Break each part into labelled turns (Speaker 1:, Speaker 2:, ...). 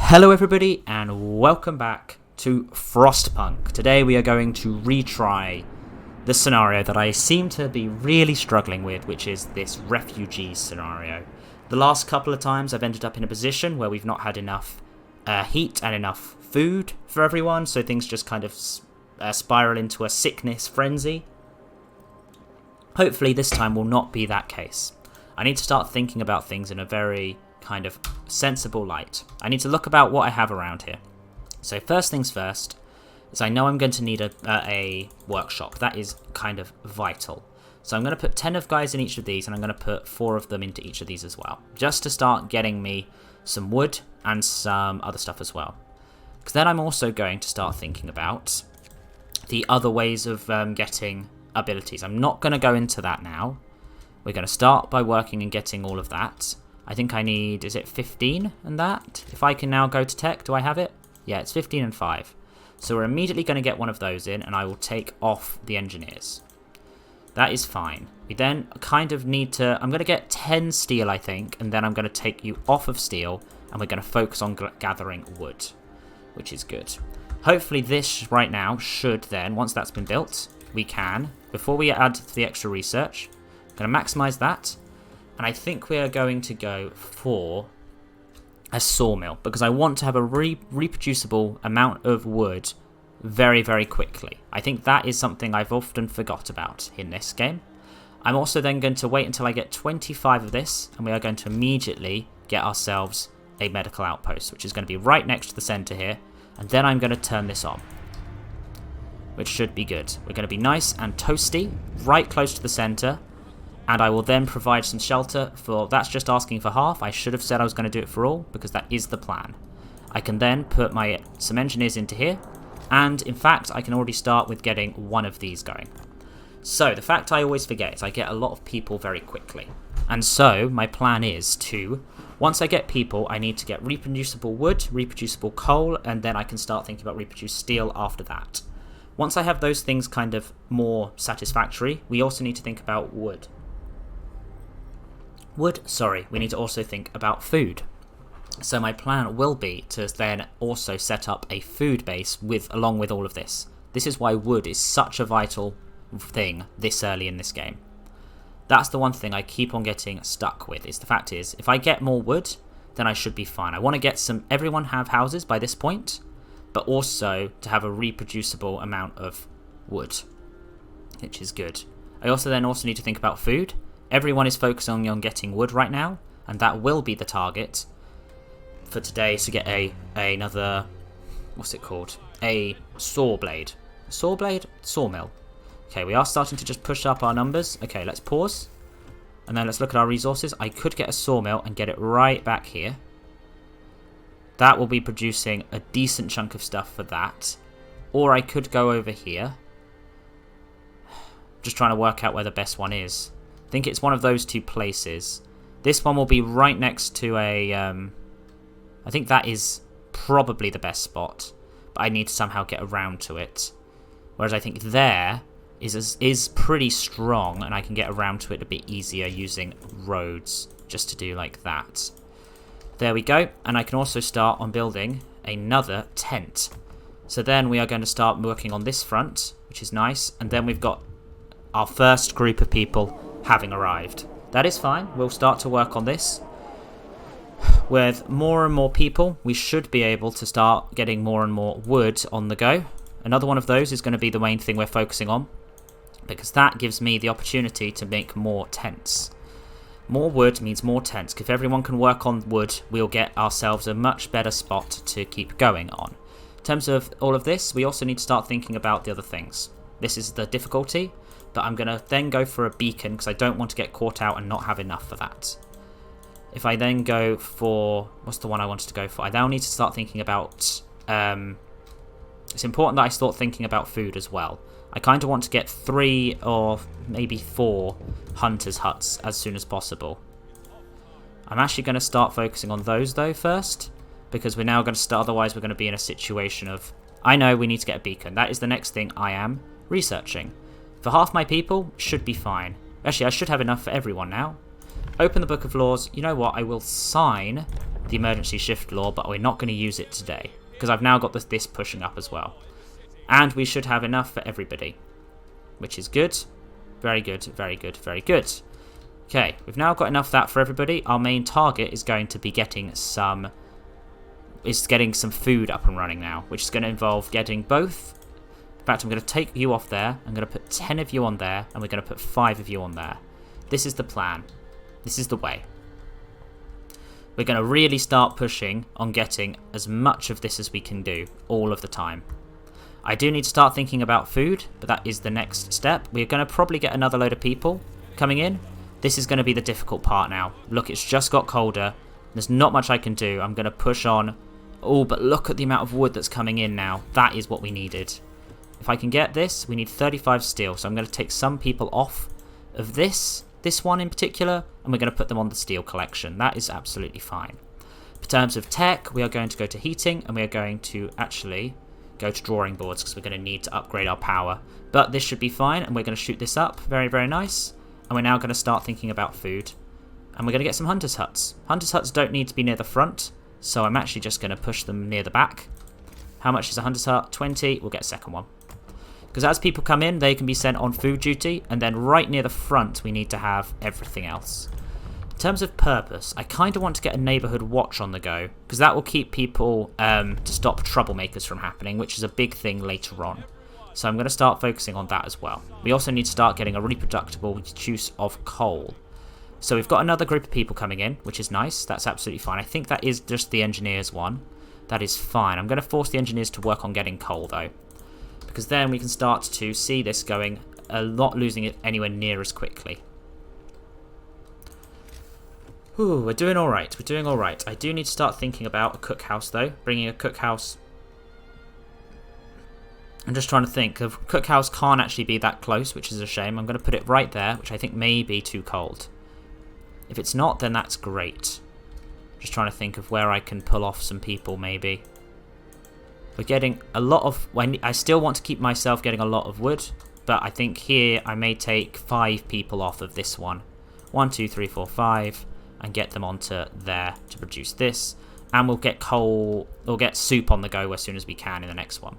Speaker 1: Hello everybody and welcome back to Frostpunk. Today we are going to retry the scenario that I seem to be really struggling with, which is this refugee scenario. The last couple of times I've ended up in a position where we've not had enough heat and enough food for everyone, so things just kind of spiral into a sickness frenzy. Hopefully this time will not be that case. I need to start thinking about things in a very kind of sensible light. I need to look about what I have around here. So first things first is I know I'm going to need a workshop. That is kind of vital. So I'm going to put 10 of guys in each of these, and I'm going to put 4 of them into each of these as well, just to start getting me some wood and some other stuff as well. Because then I'm also going to start thinking about the other ways of getting abilities. I'm not going to go into that now. We're going to start by working and getting all of that. I think I need, is it 15 and that? If I can now go to tech, do I have it? Yeah, it's 15 and 5. So we're immediately going to get one of those in, and I will take off the engineers. That is fine. We then kind of need to, I'm going to get 10 steel, I think, and then I'm going to take you off of steel, and we're going to focus on gathering wood, which is good. Hopefully this right now should then, once that's been built, we can, before we add the extra research, I'm going to maximize that. And I think we are going to go for a sawmill, because I want to have a reproducible amount of wood very, very quickly. I think that is something I've often forgot about in this game. I'm also then going to wait until I get 25 of this, and we are going to immediately get ourselves a medical outpost, which is going to be right next to the center here. And then I'm going to turn this on, which should be good. We're going to be nice and toasty, right close to the center. And I will then provide some shelter for, that's just asking for half. I should have said I was going to do it for all, because that is the plan. I can then put some engineers into here. And in fact, I can already start with getting one of these going. So the fact I always forget is I get a lot of people very quickly. And so my plan is to, once I get people, I need to get reproducible wood, reproducible coal, and then I can start thinking about reproduced steel after that. Once I have those things kind of more satisfactory, we also need to think about wood. We need to also think about food. So my plan will be to then also set up a food base along with all of this. This is why wood is such a vital thing this early in this game. That's the one thing I keep on getting stuck with, is the fact is, if I get more wood, then I should be fine. I want to get everyone have houses by this point, but also to have a reproducible amount of wood, which is good. I also need to think about food. Everyone is focusing on getting wood right now, and that will be the target for today, to get another, what's it called? A saw blade. Saw blade? Sawmill. Okay, we are starting to just push up our numbers. Okay, let's pause. And then let's look at our resources. I could get a sawmill and get it right back here. That will be producing a decent chunk of stuff for that. Or I could go over here. Just trying to work out where the best one is. I think it's one of those two places. This one will be right next to a... I think that is probably the best spot, but I need to somehow get around to it. Whereas I think there is pretty strong, and I can get around to it a bit easier using roads, just to do like that. There we go, and I can also start on building another tent. So then we are going to start working on this front, which is nice, and then we've got our first group of people having arrived. That is fine. We'll start to work on this. With more and more people, we should be able to start getting more and more wood on the go. Another one of those is going to be the main thing we're focusing on, because that gives me the opportunity to make more tents. More wood means more tents. If everyone can work on wood, we'll get ourselves a much better spot to keep going on. In terms of all of this, we also need to start thinking about the other things. This is the difficulty. But I'm going to then go for a beacon, because I don't want to get caught out and not have enough for that. If I then go for... what's the one I wanted to go for? I now need to start thinking about... it's important that I start thinking about food as well. I kind of want to get 3 or maybe 4 hunters' huts as soon as possible. I'm actually going to start focusing on those though first, because we're now going to start... otherwise we're going to be in a situation of... I know we need to get a beacon. That is the next thing I am researching. For half my people, should be fine. Actually, I should have enough for everyone now. Open the Book of Laws. You know what? I will sign the emergency shift law, but we're not going to use it today because I've now got this pushing up as well. And we should have enough for everybody, which is good. Very good, very good, very good. Okay, we've now got enough of that for everybody. Our main target is going to be getting some food up and running now, which is going to involve getting both. In fact, I'm going to take you off there. I'm going to put 10 of you on there, and we're going to put 5 of you on there. This is the plan. This is the way. We're going to really start pushing on getting as much of this as we can do all of the time. I do need to start thinking about food, but that is the next step. We're going to probably get another load of people coming in. This is going to be the difficult part now. Look, it's just got colder. There's not much I can do. I'm going to push on. Oh, but look at the amount of wood that's coming in now. That is what we needed. If I can get this, we need 35 steel. So I'm going to take some people off of this one in particular, and we're going to put them on the steel collection. That is absolutely fine. In terms of tech, we are going to go to heating, and we are going to actually go to drawing boards because we're going to need to upgrade our power. But this should be fine, and we're going to shoot this up. Very, very nice. And we're now going to start thinking about food. And we're going to get some hunters' huts. Hunters' huts don't need to be near the front, so I'm actually just going to push them near the back. How much is a hunter's hut? 20. We'll get a second one. Because as people come in, they can be sent on food duty, and then right near the front, we need to have everything else. In terms of purpose, I kind of want to get a neighbourhood watch on the go, because that will keep people to stop troublemakers from happening, which is a big thing later on. So I'm going to start focusing on that as well. We also need to start getting a reproducible use of coal. So we've got another group of people coming in, which is nice. That's absolutely fine. I think that is just the engineers one. That is fine. I'm going to force the engineers to work on getting coal, though, because then we can start to see this going not losing it anywhere near as quickly. Ooh, we're doing all right. We're doing all right. I do need to start thinking about a cookhouse, though. Bringing a cookhouse. I'm just trying to think. The cookhouse can't actually be that close, which is a shame. I'm going to put it right there, which I think may be too cold. If it's not, then that's great. Just trying to think of where I can pull off some people, maybe. We're getting a lot of... I still want to keep myself getting a lot of wood, but I think here I may take 5 people off of this one. 1, 2, 3, 4, 5, and get them onto there to produce this. And we'll get coal, we'll get soup on the go as soon as we can in the next one.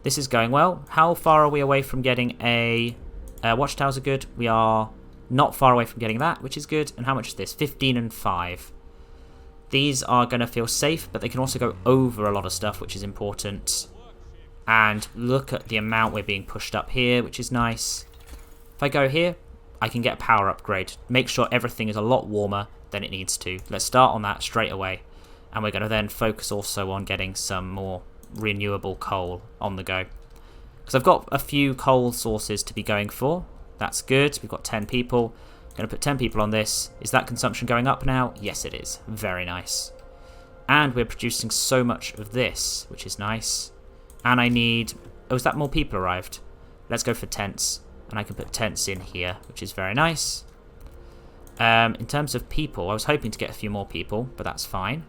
Speaker 1: This is going well. How far are we away from getting a... watchtowers are good. We are not far away from getting that, which is good. And how much is this? 15 and 5. These are going to feel safe, but they can also go over a lot of stuff, which is important. And look at the amount we're being pushed up here, which is nice. If I go here, I can get a power upgrade. Make sure everything is a lot warmer than it needs to. Let's start on that straight away. And we're going to then focus also on getting some more renewable coal on the go. Because I've got a few coal sources to be going for. That's good. We've got 10 people. Going to put 10 people on this. Is that consumption going up now? Yes, it is. Very nice. And we're producing so much of this, which is nice. And I need... Oh, is that more people arrived? Let's go for tents. And I can put tents in here, which is very nice. In terms of people, I was hoping to get a few more people, but that's fine.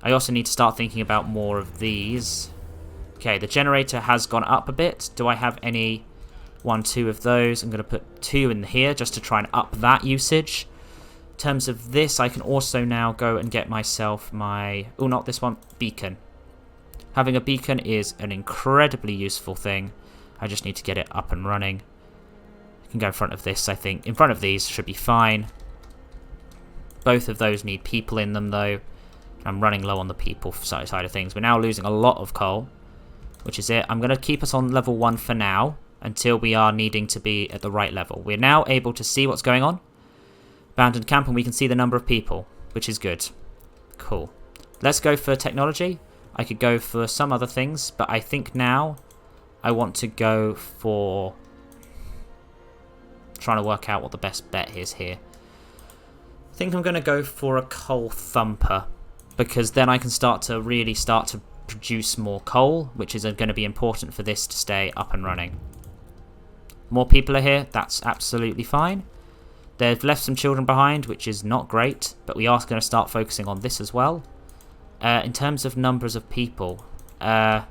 Speaker 1: I also need to start thinking about more of these. Okay, the generator has gone up a bit. Do I have any... 1, 2 of those. I'm going to put 2 in here just to try and up that usage. In terms of this, I can also now go and get myself my... Oh, not this one. Beacon. Having a beacon is an incredibly useful thing. I just need to get it up and running. I can go in front of this, I think. In front of these should be fine. Both of those need people in them, though. I'm running low on the people side of things. We're now losing a lot of coal, which is it. I'm going to keep us on level 1 for now, until we are needing to be at the right level. We're now able to see what's going on. Abandoned camp, and we can see the number of people, which is good. Cool. Let's go for technology. I could go for some other things, but I think now I want to go for... trying to work out what the best bet is here. I think I'm going to go for a coal thumper, because then I can really start to produce more coal, which is going to be important for this to stay up and running. More people are here. That's absolutely fine. They've left some children behind, which is not great, but we are going to start focusing on this as well. In terms of numbers of people, I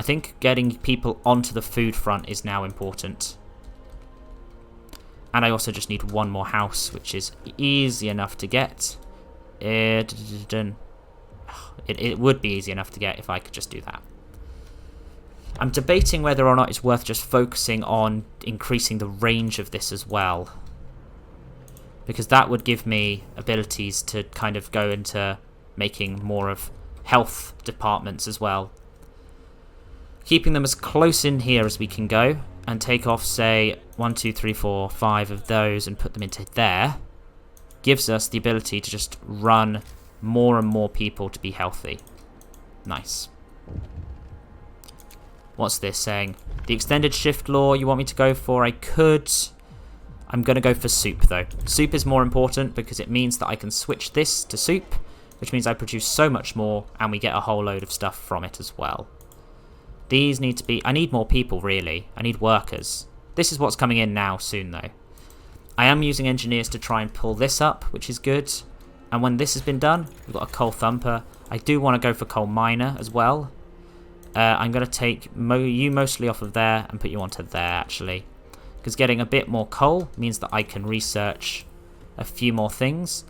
Speaker 1: think getting people onto the food front is now important. And I also just need one more house, which is easy enough to get. It would be easy enough to get if I could just do that. I'm debating whether or not it's worth just focusing on increasing the range of this as well, because that would give me abilities to kind of go into making more of health departments as well. Keeping them as close in here as we can go, and take off, say, 1, 2, 3, 4, 5 of those and put them into there, gives us the ability to just run more and more people to be healthy. Nice. What's this saying? The extended shift law you want me to go for? I could. I'm going to go for soup, though. Soup is more important because it means that I can switch this to soup, which means I produce so much more, and we get a whole load of stuff from it as well. These need to be... I need more people, really. I need workers. This is what's coming in now soon, though. I am using engineers to try and pull this up, which is good. And when this has been done, we've got a coal thumper. I do want to go for coal miner as well. I'm going to take you mostly off of there and put you onto there, actually. Because getting a bit more coal means that I can research a few more things.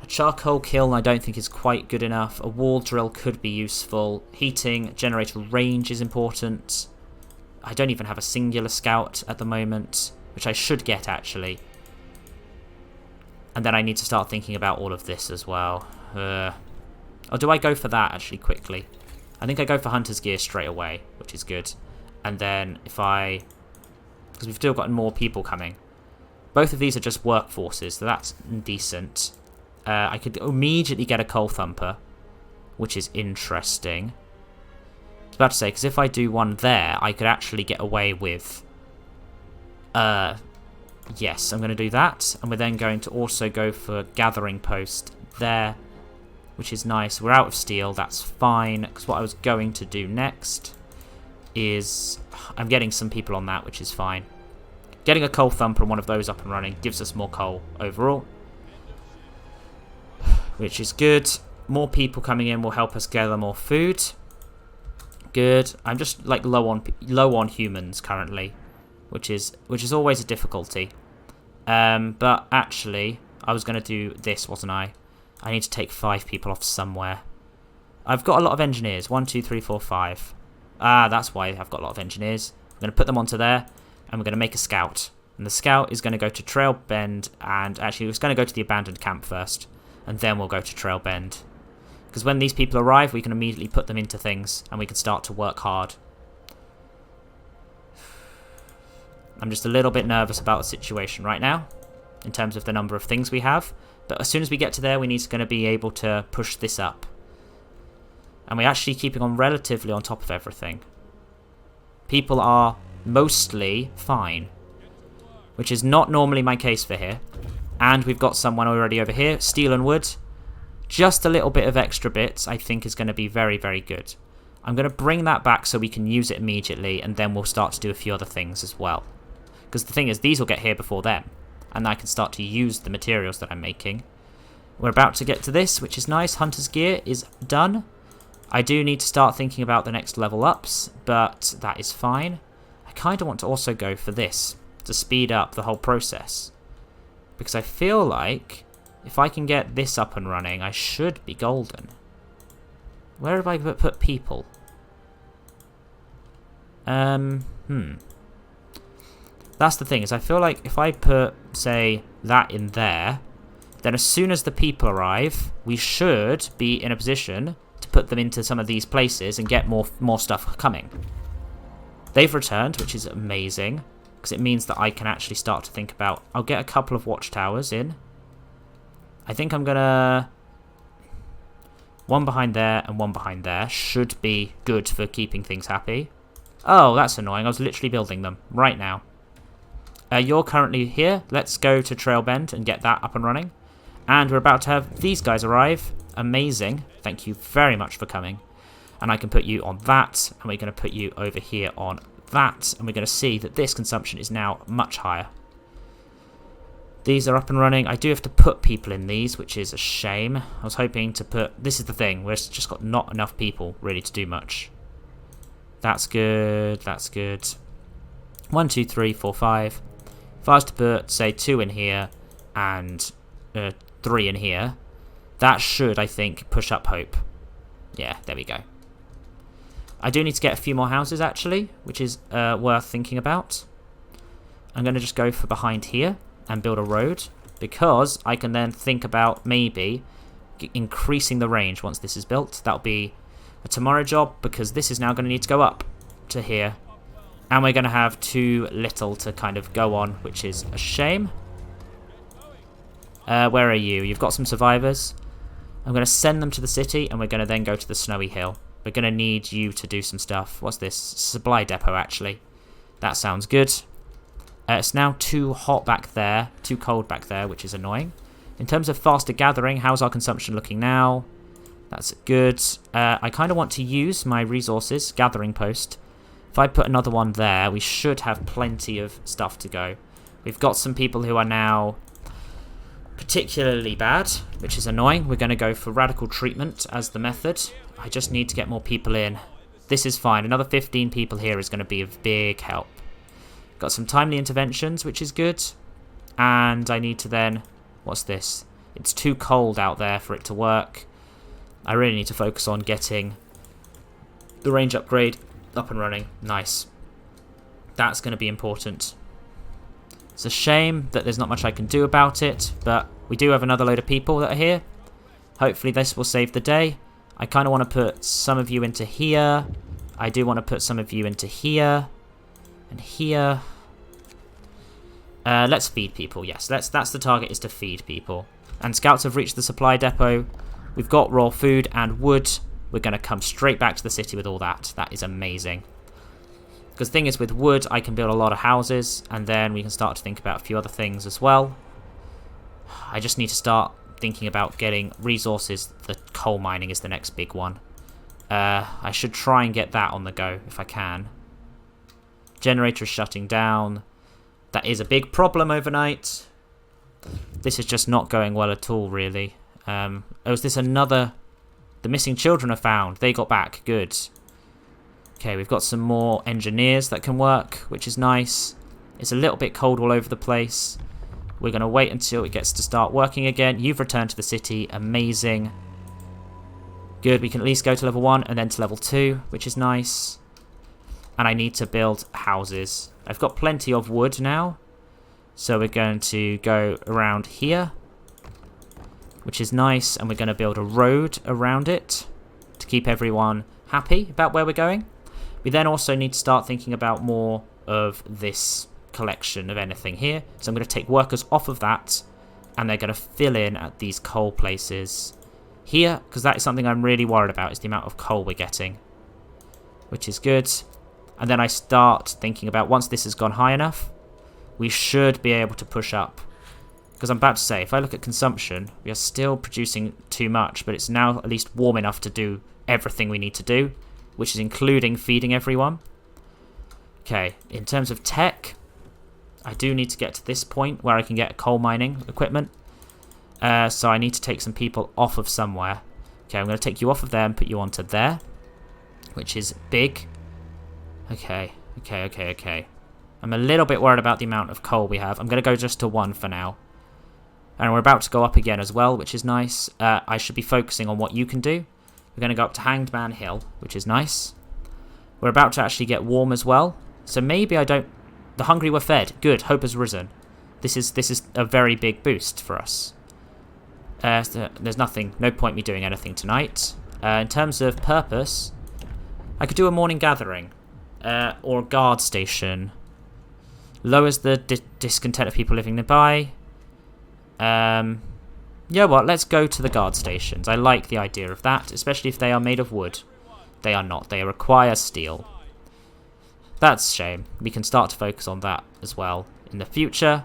Speaker 1: A charcoal kiln I don't think is quite good enough. A wall drill could be useful. Heating, generator range is important. I don't even have a singular scout at the moment, which I should get, actually. And then I need to start thinking about all of this as well. Or do I go for that, actually, quickly? I think I go for hunter's gear straight away, which is good. And then if I... because we've still got more people coming. Both of these are just workforces, so that's decent. I could immediately get a coal thumper, which is interesting. I was about to say, because if I do one there, I could actually get away with... yes, I'm going to do that. And we're then going to also go for gathering post there, which is nice. We're out of steel, that's fine. Because what I was going to do next is... I'm getting some people on that, which is fine. Getting a coal thumper and one of those up and running gives us more coal overall, which is good. More people coming in will help us gather more food. Good. I'm just like low on humans currently, which is always a difficulty. But actually, I was going to do this, wasn't I? I need to take 5 people off somewhere. I've got a lot of engineers. 1, 2, 3, 4, 5. Ah, that's why I've got a lot of engineers. I'm going to put them onto there, and we're going to make a scout. And the scout is going to go to Trail Bend, and actually it's going to go to the abandoned camp first, and then we'll go to Trail Bend. Because when these people arrive, we can immediately put them into things, and we can start to work hard. I'm just a little bit nervous about the situation right now, in terms of the number of things we have. But as soon as we get to there, we're going to be able to push this up. And we're actually keeping on relatively on top of everything. People are mostly fine, which is not normally my case for here. And we've got someone already over here, steel and wood. Just a little bit of extra bits I think is going to be very, very good. I'm going to bring that back so we can use it immediately, and then we'll start to do a few other things as well. Because the thing is, these will get here before them, and I can start to use the materials that I'm making. We're about to get to this, which is nice. Hunter's gear is done. I do need to start thinking about the next level ups, but that is fine. I kind of want to also go for this, to speed up the whole process. Because I feel like if I can get this up and running, I should be golden. Where have I put people? That's the thing, is I feel like if I put, say, that in there, then as soon as the people arrive, we should be in a position to put them into some of these places and get more stuff coming. They've returned, which is amazing, because it means that I can actually start to think about... I'll get a couple of watchtowers in. I think I'm going to... One behind there and one behind there should be good for keeping things happy. Oh, that's annoying. I was literally building them right now. You're currently here. Let's go to Trail Bend and get that up and running. And we're about to have these guys arrive. Amazing. Thank you very much for coming. And I can put you on that. And we're going to put you over here on that. And we're going to see that this consumption is now much higher. These are up and running. I do have to put people in these, which is a shame. I was hoping to put... This is the thing. We've just got not enough people, really, to do much. That's good. That's good. 1, 2, 3, 4, 5. If I was to put, say, 2 in here and 3 in here, That should, I think, push up hope. Yeah, there we go. I do need to get a few more houses, actually, which is worth thinking about. I'm going to just go for behind here and build a road, because I can then think about maybe increasing the range once this is built. That'll be a tomorrow job, because this is now going to need to go up to here. And we're going to have too little to kind of go on, which is a shame. Where are you? You've got some survivors. I'm going to send them to the city, and we're going to then go to the snowy hill. We're going to need you to do some stuff. What's this? Supply depot, actually. That sounds good. It's now too hot back there, too cold back there, which is annoying. In terms of faster gathering, how's our consumption looking now? That's good. I kind of want to use my resources, gathering post. If I put another one there, we should have plenty of stuff to go. We've got some people who are now particularly bad, which is annoying. We're going to go for radical treatment as the method. I just need to get more people in. This is fine. Another 15 people here is going to be of big help. Got some timely interventions, which is good. And I need to then... What's this? It's too cold out there for it to work. I really need to focus on getting the range upgrade up and running. Nice. That's going to be important. It's a shame that there's not much I can do about it, but we do have another load of people that are here. Hopefully this will save the day. I kind of want to put some of you into here. I do want to put some of you into here and here. Let's feed people. Yes, that's the target, is to feed people. And scouts have reached the supply depot. We've got raw food and wood. We're going to come straight back to the city with all that. That is amazing. Because the thing is, with wood, I can build a lot of houses, and then we can start to think about a few other things as well. I just need to start thinking about getting resources. The coal mining is the next big one. I should try and get that on the go if I can. Generator is shutting down. That is a big problem overnight. This is just not going well at all, really. Oh, is this another... The missing children are found. They got back. Good. Okay, we've got some more engineers that can work, which is nice. It's a little bit cold all over the place. We're going to wait until it gets to start working again. You've returned to the city. Amazing. Good, we can at least go to level 1 and then to level 2, which is nice. And I need to build houses. I've got plenty of wood now. So we're going to go around here, which is nice. And we're going to build a road around it to keep everyone happy about where we're going. We then also need to start thinking about more of this collection of anything here. So I'm going to take workers off of that, and they're going to fill in at these coal places here, because that is something I'm really worried about, is the amount of coal we're getting, which is good. And then I start thinking about, once this has gone high enough, we should be able to push up. Because I'm about to say, if I look at consumption, we are still producing too much, but it's now at least warm enough to do everything we need to do, which is including feeding everyone. Okay, in terms of tech, I do need to get to this point where I can get coal mining equipment. So I need to take some people off of somewhere. Okay, I'm going to take you off of there and put you onto there, which is big. Okay. I'm a little bit worried about the amount of coal we have. I'm going to go just to 1 for now. And we're about to go up again as well, which is nice. I should be focusing on what you can do. We're going to go up to Hanged Man Hill, which is nice. We're about to actually get warm as well. So maybe I don't... The hungry were fed. Good. Hope has risen. This is a very big boost for us. There's nothing... No point me doing anything tonight. In terms of purpose, I could do a morning gathering. Or a guard station. Lowers the discontent of people living nearby. Yeah, well, let's go to the guard stations. I like the idea of that, especially if they are made of wood. They are not. They require steel. That's a shame. We can start to focus on that as well in the future.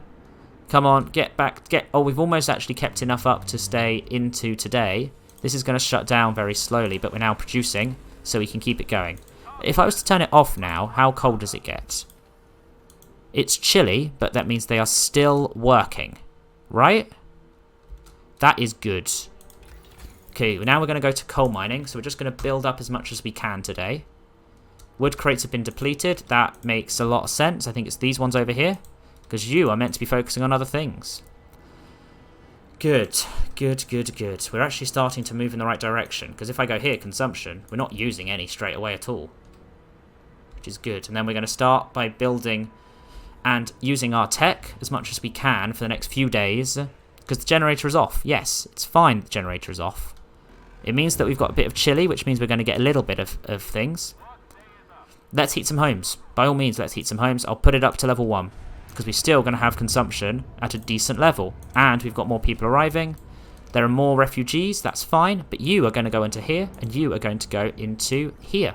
Speaker 1: Come on, get back. Oh, we've almost actually kept enough up to stay into today. This is going to shut down very slowly, but we're now producing, so we can keep it going. If I was to turn it off now, how cold does it get? It's chilly, but that means they are still working. Right? That is good. Okay, now we're going to go to coal mining. So we're just going to build up as much as we can today. Wood crates have been depleted. That makes a lot of sense. I think it's these ones over here. Because you are meant to be focusing on other things. Good, good, good, good. We're actually starting to move in the right direction, because if I go here, consumption, we're not using any straight away at all, which is good. And then we're going to start by building and using our tech as much as we can for the next few days, because the generator is off. Yes, it's fine the generator is off. It means that we've got a bit of chili, which means we're going to get a little bit of things. Let's heat some homes. By all means, let's heat some homes. I'll put it up to level 1. Because we're still going to have consumption at a decent level. And we've got more people arriving. There are more refugees, that's fine. But you are going to go into here, and you are going to go into here.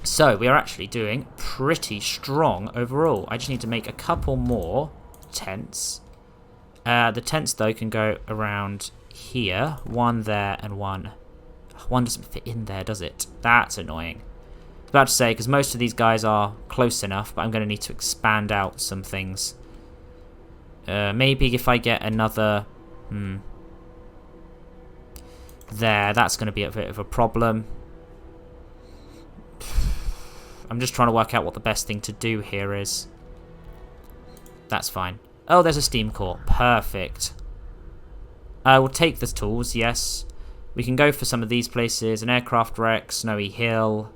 Speaker 1: So, we are actually doing pretty strong overall. I just need to make a couple more tents. The tents, though, can go around here. One there and one. One doesn't fit in there, does it? That's annoying. About to say, because most of these guys are close enough, but I'm going to need to expand out some things. Maybe if I get another... There, that's going to be a bit of a problem. I'm just trying to work out what the best thing to do here is. That's fine. Oh, there's a steam core. Perfect. I will take the tools, yes. We can go for some of these places. An aircraft wreck, Snowy Hill...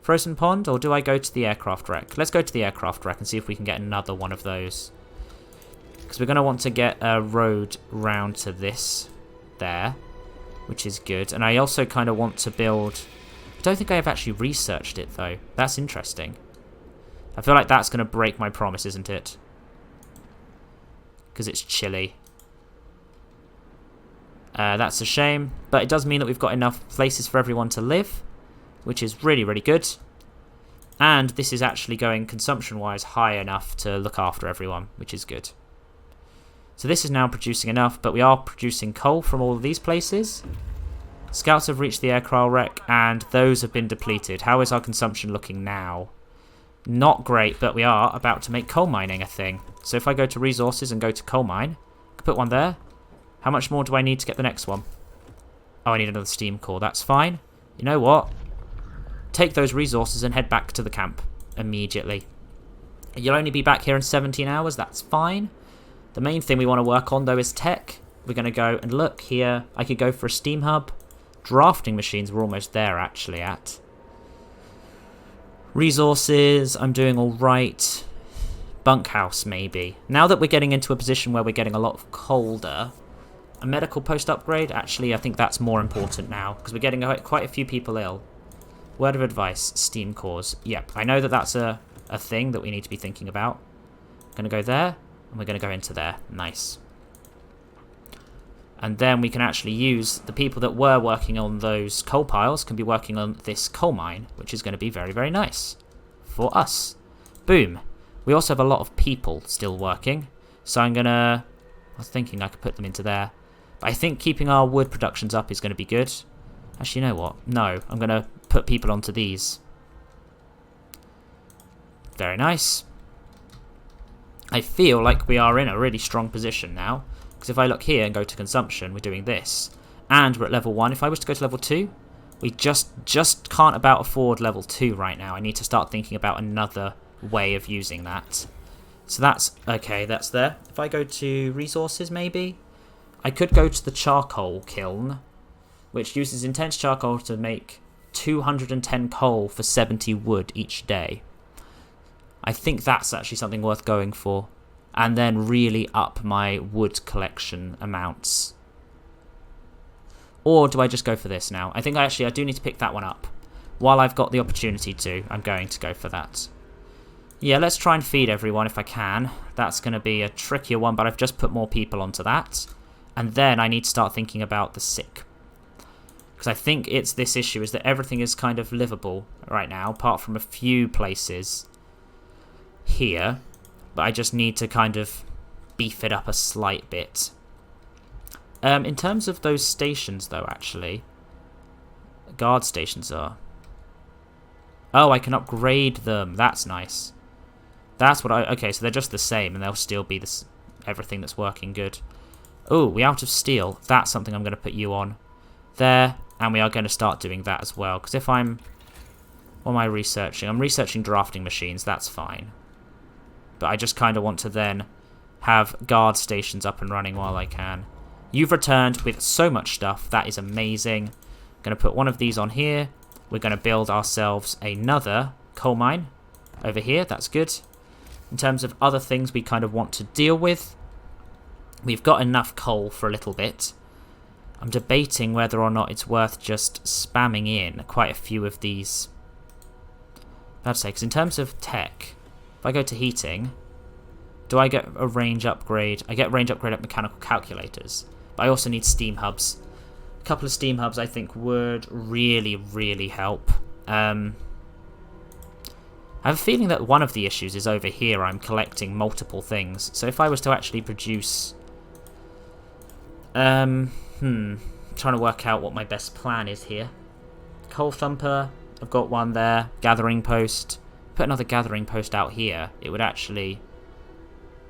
Speaker 1: Frozen Pond, or do I go to the aircraft wreck? Let's go to the aircraft wreck and see if we can get another one of those. Because we're going to want to get a road round to this there, which is good. And I also kind of want to build... I don't think I have actually researched it, though. That's interesting. I feel like that's going to break my promise, isn't it? Because it's chilly. That's a shame. But it does mean that we've got enough places for everyone to live, which is really, really good. And this is actually going consumption-wise high enough to look after everyone, which is good. So this is now producing enough, but we are producing coal from all of these places. Scouts have reached the aircraft wreck, and those have been depleted. How is our consumption looking now? Not great, but we are about to make coal mining a thing. So if I go to resources and go to coal mine, I can put one there. How much more do I need to get the next one? Oh, I need another steam core. That's fine. You know what? Take those resources and head back to the camp immediately. You'll only be back here in 17 hours. That's fine. The main thing we want to work on, though, is tech. We're going to go and look here. I could go for a steam hub. Drafting machines we're almost there, actually, at. Resources, I'm doing all right. Bunkhouse, maybe. Now that we're getting into a position where we're getting a lot colder, a medical post upgrade, actually, I think that's more important now, because we're getting quite a few people ill. Word of advice, steam cores. Yep, I know that that's a thing that we need to be thinking about. Going to go there, and we're going to go into there. Nice. And then we can actually use the people that were working on those coal piles can be working on this coal mine, which is going to be very, very nice for us. Boom. We also have a lot of people still working, so I'm going to... I was thinking I could put them into there. But I think keeping our wood productions up is going to be good. Actually, you know what? No, I'm going to put people onto these. Very nice. I feel like we are in a really strong position now. Because if I look here and go to consumption, we're doing this. And we're at level 1. If I was to go to level 2, we just can't about afford level 2 right now. I need to start thinking about another way of using that. So that's... okay, that's there. If I go to resources, maybe? I could go to the charcoal kiln, which uses intense charcoal to make 210 coal for 70 wood each day. I think that's actually something worth going for. And then really up my wood collection amounts. Or do I just go for this now? I think I do need to pick that one up. While I've got the opportunity to, I'm going to go for that. Yeah, let's try and feed everyone if I can. That's going to be a trickier one, but I've just put more people onto that. And then I need to start thinking about the sick. Because I think it's this issue, is that everything is kind of livable right now, apart from a few places here. But I just need to kind of beef it up a slight bit. In terms of those stations, though, actually, guard stations are... oh, I can upgrade them. That's nice. That's what I... okay, so they're just the same, and they'll still be this everything that's working good. Oh, we're out of steel. That's something I'm going to put you on there, and we are going to start doing that as well. Because if I'm... what am I researching? I'm researching drafting machines. That's fine. But I just kind of want to then have guard stations up and running while I can. You've returned with so much stuff. That is amazing. I'm going to put one of these on here. We're going to build ourselves another coal mine over here. That's good. In terms of other things we kind of want to deal with, we've got enough coal for a little bit. I'm debating whether or not it's worth just spamming in quite a few of these. I'd say, because in terms of tech, if I go to heating, do I get a range upgrade? I get range upgrade at mechanical calculators, but I also need steam hubs. A couple of steam hubs I think would really, really help. I have a feeling that one of the issues is over here. I'm collecting multiple things. So if I was to actually produce... trying to work out what my best plan is here. Coal thumper. I've got one there. Gathering post. Put another gathering post out here. It would actually...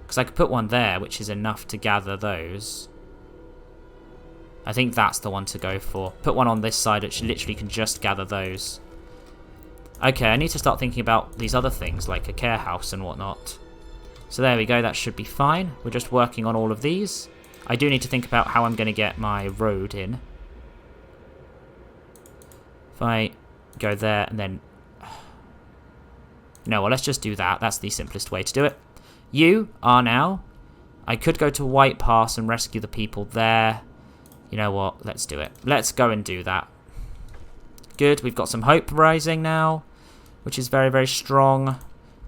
Speaker 1: Because I could put one there, which is enough to gather those. I think that's the one to go for. Put one on this side, which literally can just gather those. Okay, I need to start thinking about these other things, like a care house and whatnot. So there we go, that should be fine. We're just working on all of these. I do need to think about how I'm going to get my road in. If I go there and then... No, well, let's just do that. That's the simplest way to do it. You are now... I could go to White Pass and rescue the people there. You know what? Let's do it. Let's go and do that. Good. We've got some hope rising now, which is very, very strong.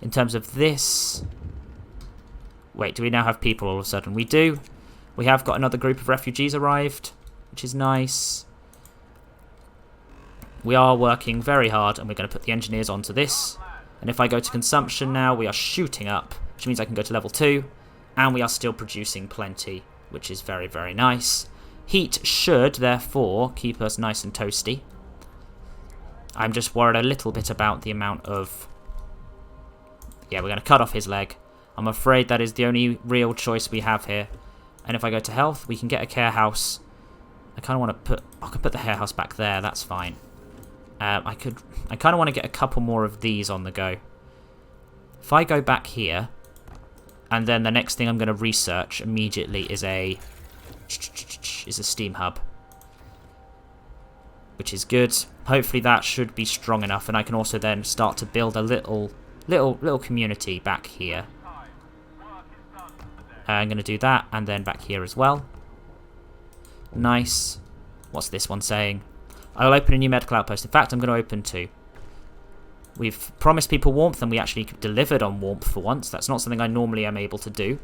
Speaker 1: In terms of this... Wait, do we now have people all of a sudden? We do. We have got another group of refugees arrived, which is nice. We are working very hard, and we're going to put the engineers onto this. And if I go to consumption now, we are shooting up, which means I can go to level 2. And we are still producing plenty, which is very, very nice. Heat should, therefore, keep us nice and toasty. I'm just worried a little bit about the amount of... Yeah, we're going to cut off his leg. I'm afraid that is the only real choice we have here. And if I go to health, we can get a care house. I kind of want to put... I can put the care house back there. That's fine. I kind of want to get a couple more of these on the go. If I go back here, and then the next thing I'm going to research immediately is a steam hub, which is good. Hopefully that should be strong enough, and I can also then start to build a little community back here. I'm going to do that, and then back here as well. Nice. What's this one saying? I will open a new medical outpost. In fact, I'm going to open 2. We've promised people warmth, and we actually delivered on warmth for once. That's not something I normally am able to do.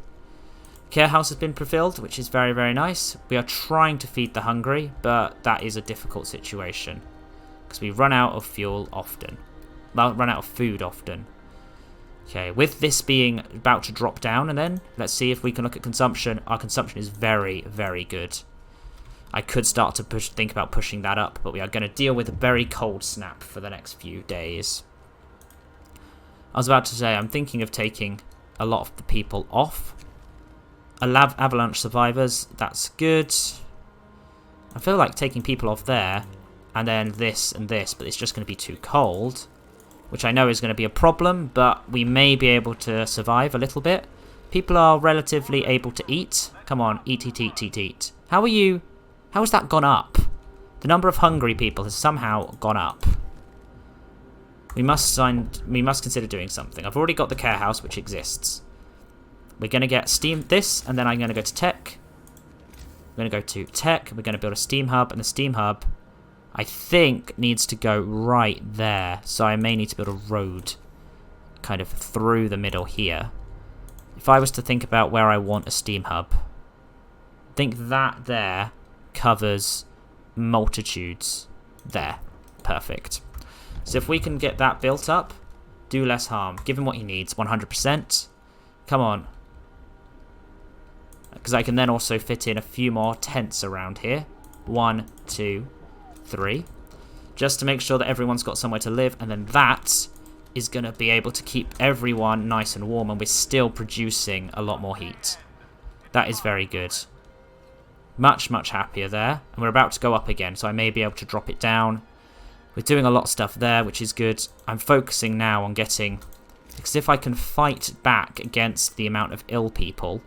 Speaker 1: Care house has been fulfilled, which is very, very nice. We are trying to feed the hungry, but that is a difficult situation. Because we run out of fuel often. Well, run out of food often. Okay, with this being about to drop down, and then let's see if we can look at consumption. Our consumption is very, very good. I could start to think about pushing that up, but we are going to deal with a very cold snap for the next few days. I was about to say, I'm thinking of taking a lot of the people off. Avalanche survivors, that's good. I feel like taking people off there, and then this and this, but it's just going to be too cold. Which I know is going to be a problem, but we may be able to survive a little bit. People are relatively able to eat. Come on, eat, eat, eat, eat, eat. How are you? How has that gone up? The number of hungry people has somehow gone up. We must consider doing something. I've already got the care house, which exists. We're going to get steam this, and then I'm going to go to tech. We're going to go to tech. We're going to build a steam hub, and the steam hub, I think, needs to go right there. So I may need to build a road kind of through the middle here. If I was to think about where I want a steam hub, I think that there covers multitudes there. Perfect. So if we can get that built up, do less harm. Give him what he needs, 100%. Come on. Because I can then also fit in a few more tents around here. 1, 2, 3. Just to make sure that everyone's got somewhere to live. And then that is going to be able to keep everyone nice and warm. And we're still producing a lot more heat. That is very good. Much, much happier there. And we're about to go up again. So I may be able to drop it down. We're doing a lot of stuff there, which is good. I'm focusing now on getting... Because if I can fight back against the amount of ill people,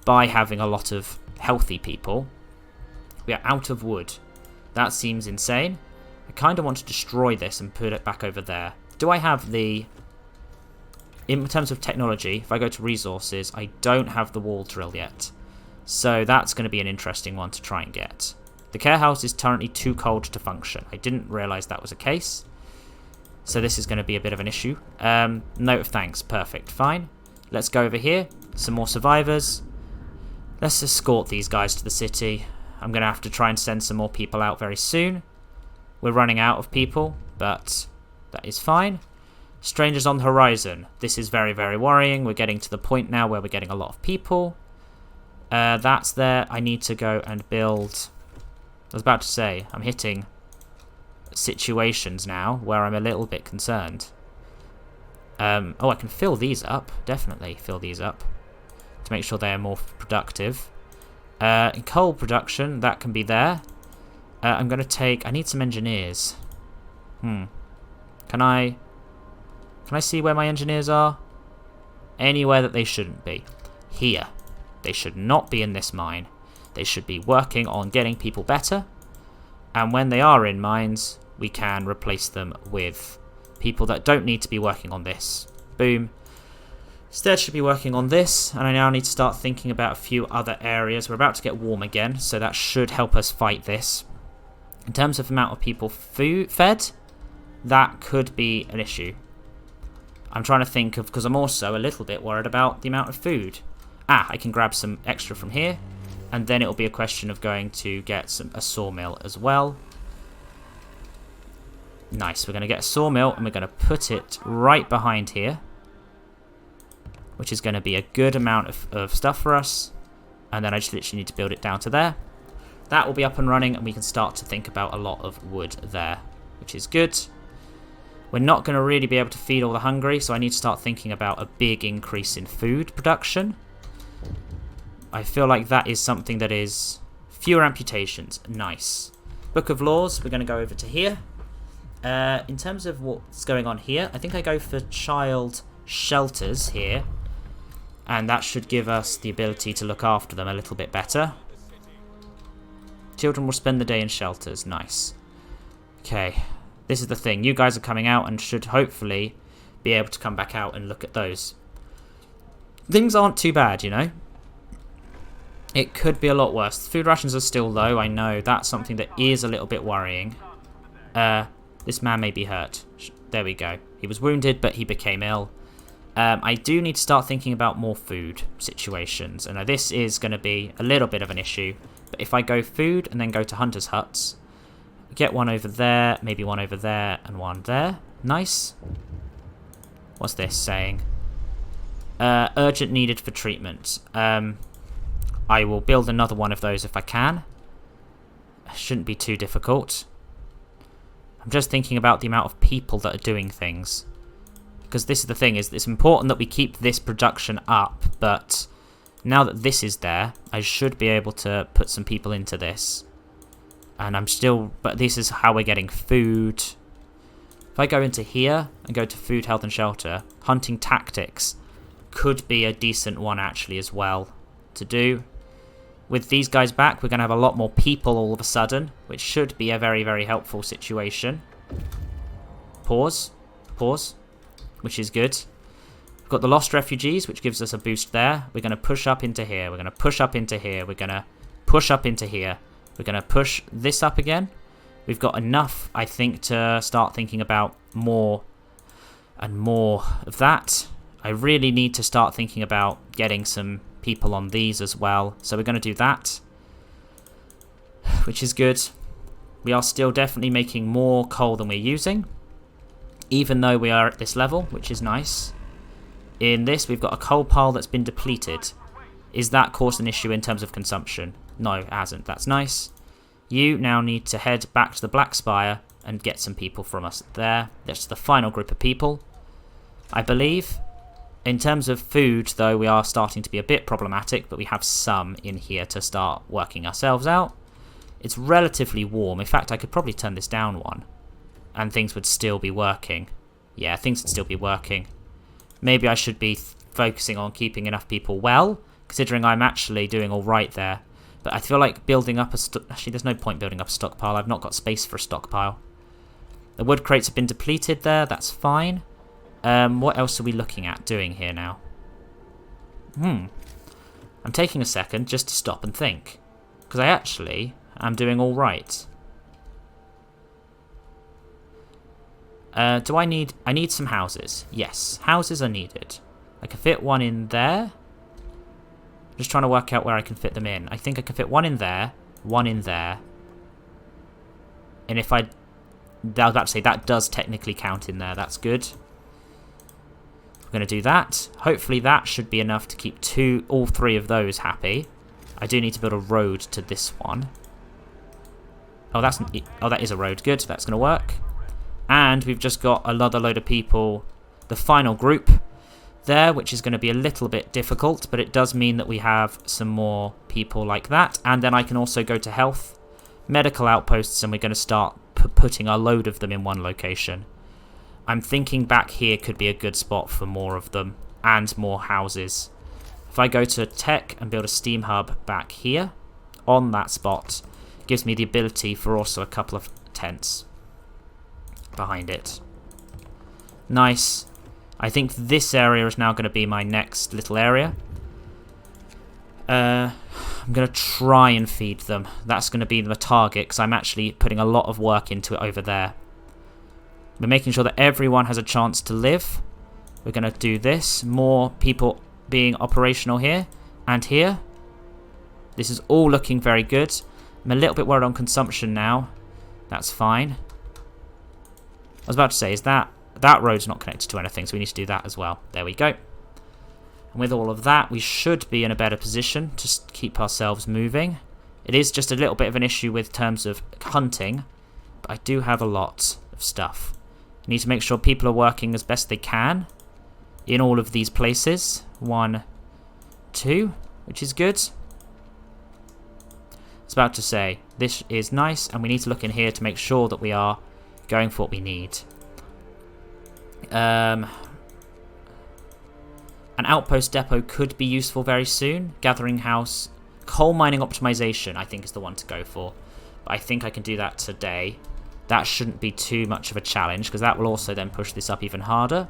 Speaker 1: by having a lot of healthy people. We are out of wood. That seems insane. I kind of want to destroy this and put it back over there. Do I have the... In terms of technology, if I go to resources, I don't have the wall drill yet. So that's going to be an interesting one to try and get. The care house is currently too cold to function. I didn't realise that was a case. So this is going to be a bit of an issue. Note of thanks. Perfect. Fine. Let's go over here. Some more survivors. Let's escort these guys to the city. I'm going to have to try and send some more people out very soon. We're running out of people, but that is fine. Strangers on the horizon. This is very, very worrying. We're getting to the point now where we're getting a lot of people. That's there. I need to go and build... I was about to say, I'm hitting situations now where I'm a little bit concerned. Oh, I can fill these up. Definitely fill these up to make sure they are more productive. In coal production, that can be there. I'm going to take... I need some engineers. Can I see where my engineers are? Anywhere that they shouldn't be. Here. They should not be in this mine. They should be working on getting people better. And when they are in mines, we can replace them with people that don't need to be working on this. Boom. Instead should be working on this. And I now need to start thinking about a few other areas. We're about to get warm again, so that should help us fight this. In terms of the amount of people fed, that could be an issue. I'm trying to think of, because I'm also a little bit worried about the amount of food. I can grab some extra from here, and then it'll be a question of going to get a sawmill as well. Nice, we're going to get a sawmill, and we're going to put it right behind here, which is going to be a good amount of stuff for us. And then I just literally need to build it down to there. That will be up and running, and we can start to think about a lot of wood there, which is good. We're not going to really be able to feed all the hungry, so I need to start thinking about a big increase in food production. I feel like that is something that is fewer amputations. Nice. Book of Laws, we're going to go over to here. In terms of what's going on here, I think I go for child shelters here. And that should give us the ability to look after them a little bit better. Children will spend the day in shelters. Nice. Okay. This is the thing. You guys are coming out and should hopefully be able to come back out and look at those. Things aren't too bad, you know. It could be a lot worse. Food rations are still low. I know that's something that is a little bit worrying. This man may be hurt. There we go. He was wounded, but he became ill. I do need to start thinking about more food situations. And this is going to be a little bit of an issue. But if I go food and then go to hunters' huts, get one over there, maybe one over there, and one there. Nice. What's this saying? Urgent needed for treatment. I will build another one of those if I can. Shouldn't be too difficult. I'm just thinking about the amount of people that are doing things. Because this is the thing, is it's important that we keep this production up, but now that this is there, I should be able to put some people into this. And I'm still... But this is how we're getting food. If I go into here and go to food, health and shelter, hunting tactics could be a decent one actually as well to do. With these guys back, we're going to have a lot more people all of a sudden, which should be a very, very helpful situation. Pause. Pause. Which is good. We've got the lost refugees, which gives us a boost there. We're going to push up into here. We're going to push up into here. We're going to push up into here. We're going to push this up again. We've got enough, I think, to start thinking about more and more of that. I really need to start thinking about getting some people on these as well. So we're going to do that, which is good. We are still definitely making more coal than we're using, even though we are at this level, which is nice. In this, we've got a coal pile that's been depleted. Is that caused an issue in terms of consumption? No, it hasn't. That's nice. You now need to head back to the Black Spire and get some people from us there. That's the final group of people, I believe. In terms of food, though, we are starting to be a bit problematic, but we have some in here to start working ourselves out. It's relatively warm. In fact, I could probably turn this down one, and things would still be working. Yeah, things would still be working. Maybe I should be focusing on keeping enough people well considering I'm actually doing alright there. But I feel like building up a... Actually, there's no point building up a stockpile. I've not got space for a stockpile. The wood crates have been depleted there. That's fine. What else are we looking at doing here now? I'm taking a second just to stop and think. Because I actually am doing alright. Do I need... I need some houses. Yes, houses are needed. I can fit one in there. Just trying to work out where I can fit them in. I think I can fit one in there, one in there. And if I was about to say, that does technically count in there. That's good. We're going to do that. Hopefully that should be enough to keep all three of those happy. I do need to build a road to this one. Oh, that is a road. Good, that's going to work. And we've just got another load of people, the final group there, which is going to be a little bit difficult, but it does mean that we have some more people like that. And then I can also go to health, medical outposts, and we're going to start putting a load of them in one location. I'm thinking back here could be a good spot for more of them and more houses. If I go to tech and build a steam hub back here on that spot, it gives me the ability for also a couple of tents behind it. Nice. I think this area is now going to be my next little area. I'm going to try and feed them. That's going to be the target because I'm actually putting a lot of work into it over there. We're making sure that everyone has a chance to live. We're going to do this. More people being operational here and here. This is all looking very good. I'm a little bit worried on consumption now. That's fine. I was about to say, is that road's not connected to anything, so we need to do that as well. There we go. And with all of that, we should be in a better position to keep ourselves moving. It is just a little bit of an issue with terms of hunting, but I do have a lot of stuff. I need to make sure people are working as best they can in all of these places. 1, 2, which is good. I was about to say, this is nice, and we need to look in here to make sure that we are going for what we need. An outpost depot could be useful very soon. Gathering house. Coal mining optimization, I think, is the one to go for. But I think I can do that today. That shouldn't be too much of a challenge, because that will also then push this up even higher.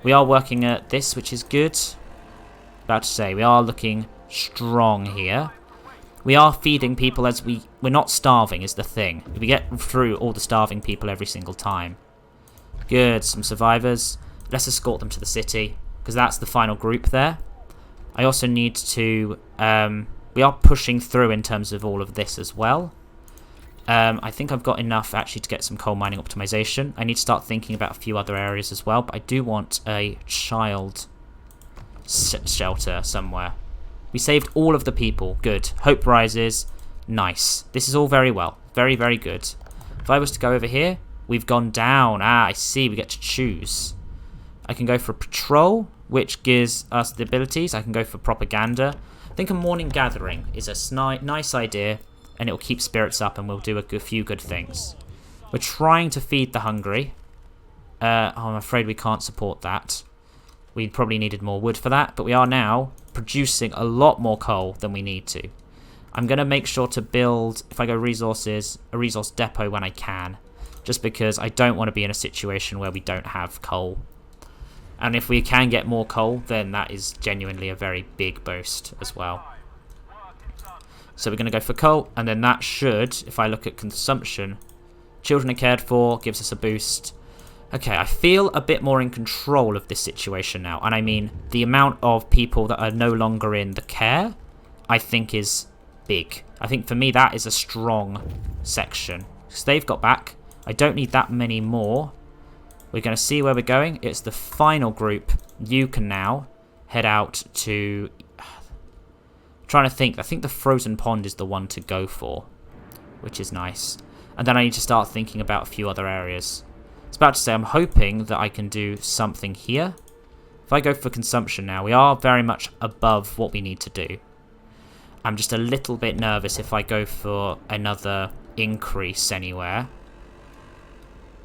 Speaker 1: We are working at this, which is good. About to say, we are looking strong here. We are feeding people as we're not starving is the thing. We get through all the starving people every single time. Good, some survivors. Let's escort them to the city, because that's the final group there. I also need to... we are pushing through in terms of all of this as well. I think I've got enough actually to get some coal mining optimization. I need to start thinking about a few other areas as well, but I do want a child shelter somewhere. We saved all of the people. Good. Hope rises. Nice. This is all very well. Very, very good. If I was to go over here, we've gone down. Ah, I see. We get to choose. I can go for patrol, which gives us the abilities. I can go for propaganda. I think a morning gathering is a nice idea, and it will keep spirits up, and we'll do a few good things. We're trying to feed the hungry. I'm afraid we can't support that. We probably needed more wood for that, but we are now producing a lot more coal than we need to. I'm going to make sure to build, if I go resources, a resource depot when I can, just because I don't want to be in a situation where we don't have coal. And if we can get more coal, then that is genuinely a very big boost as well. So we're going to go for coal, and then that should, if I look at consumption, children are cared for, gives us a boost. Okay, I feel a bit more in control of this situation now. And I mean, the amount of people that are no longer in the care, I think is big. I think for me, that is a strong section. Because they've got back. I don't need that many more. We're going to see where we're going. It's the final group. You can now head out to... I'm trying to think. I think the frozen pond is the one to go for, which is nice. And then I need to start thinking about a few other areas. I was about to say, I'm hoping that I can do something here. If I go for consumption now, we are very much above what we need to do. I'm just a little bit nervous if I go for another increase anywhere.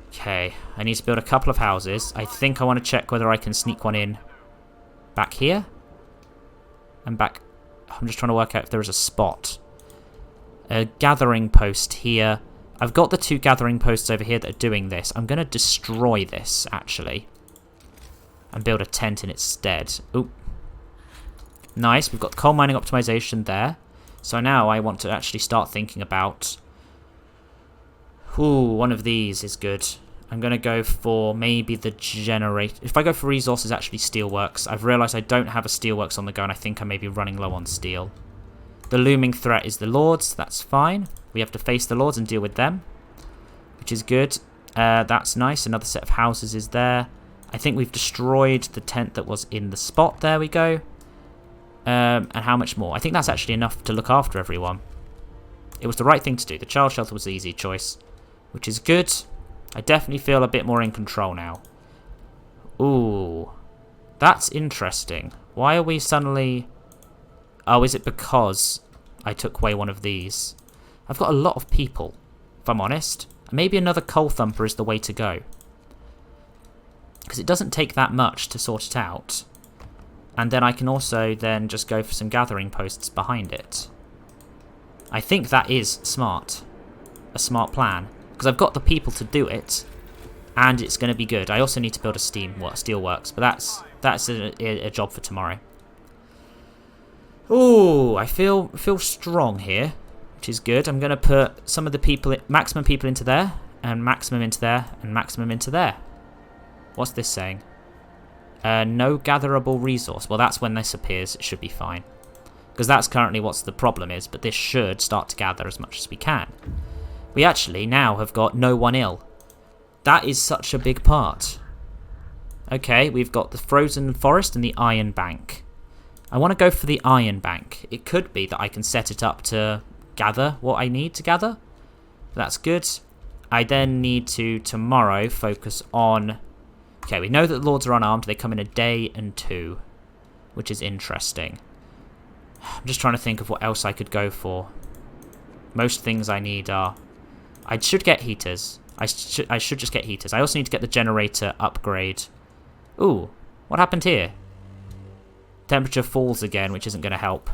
Speaker 1: Okay, I need to build a couple of houses. I think I want to check whether I can sneak one in back here. and back. I'm just trying to work out if there is a spot. A gathering post here. I've got the 2 gathering posts over here that are doing this. I'm going to destroy this, actually. And build a tent in its stead. Oop. Nice. We've got coal mining optimization there. So now I want to actually start thinking about... Ooh, one of these is good. I'm going to go for maybe the generator. If I go for resources, actually steelworks. I've realised I don't have a steelworks on the go, and I think I may be running low on steel. The looming threat is the lords. That's fine. We have to face the lords and deal with them, which is good. That's nice. Another set of houses is there. I think we've destroyed the tent that was in the spot. There we go. And how much more? I think that's actually enough to look after everyone. It was the right thing to do. The child shelter was the easy choice, which is good. I definitely feel a bit more in control now. Ooh. That's interesting. Why are we suddenly... Oh, is it because I took away one of these? I've got a lot of people, if I'm honest. Maybe another coal thumper is the way to go. Because it doesn't take that much to sort it out. And then I can also then just go for some gathering posts behind it. I think that is smart. A smart plan. Because I've got the people to do it. And it's going to be good. I also need to build a steelworks. But that's a job for tomorrow. Ooh, I feel strong here, which is good. I'm going to put some of the people, maximum people into there, and maximum into there, and maximum into there. What's this saying? No gatherable resource. Well, that's when this appears. It should be fine. Because that's currently what the problem is, but this should start to gather as much as we can. We actually now have got no one ill. That is such a big part. Okay, we've got the frozen forest and the iron bank. I want to go for the iron bank. It could be that I can set it up to gather what I need to gather. That's good. I then need to, tomorrow, focus on... Okay, we know that the lords are unarmed. They come in a day and 2, which is interesting. I'm just trying to think of what else I could go for. Most things I need are... I should get heaters. I should just get heaters. I also need to get the generator upgrade. Ooh, what happened here? Temperature falls again, which isn't going to help.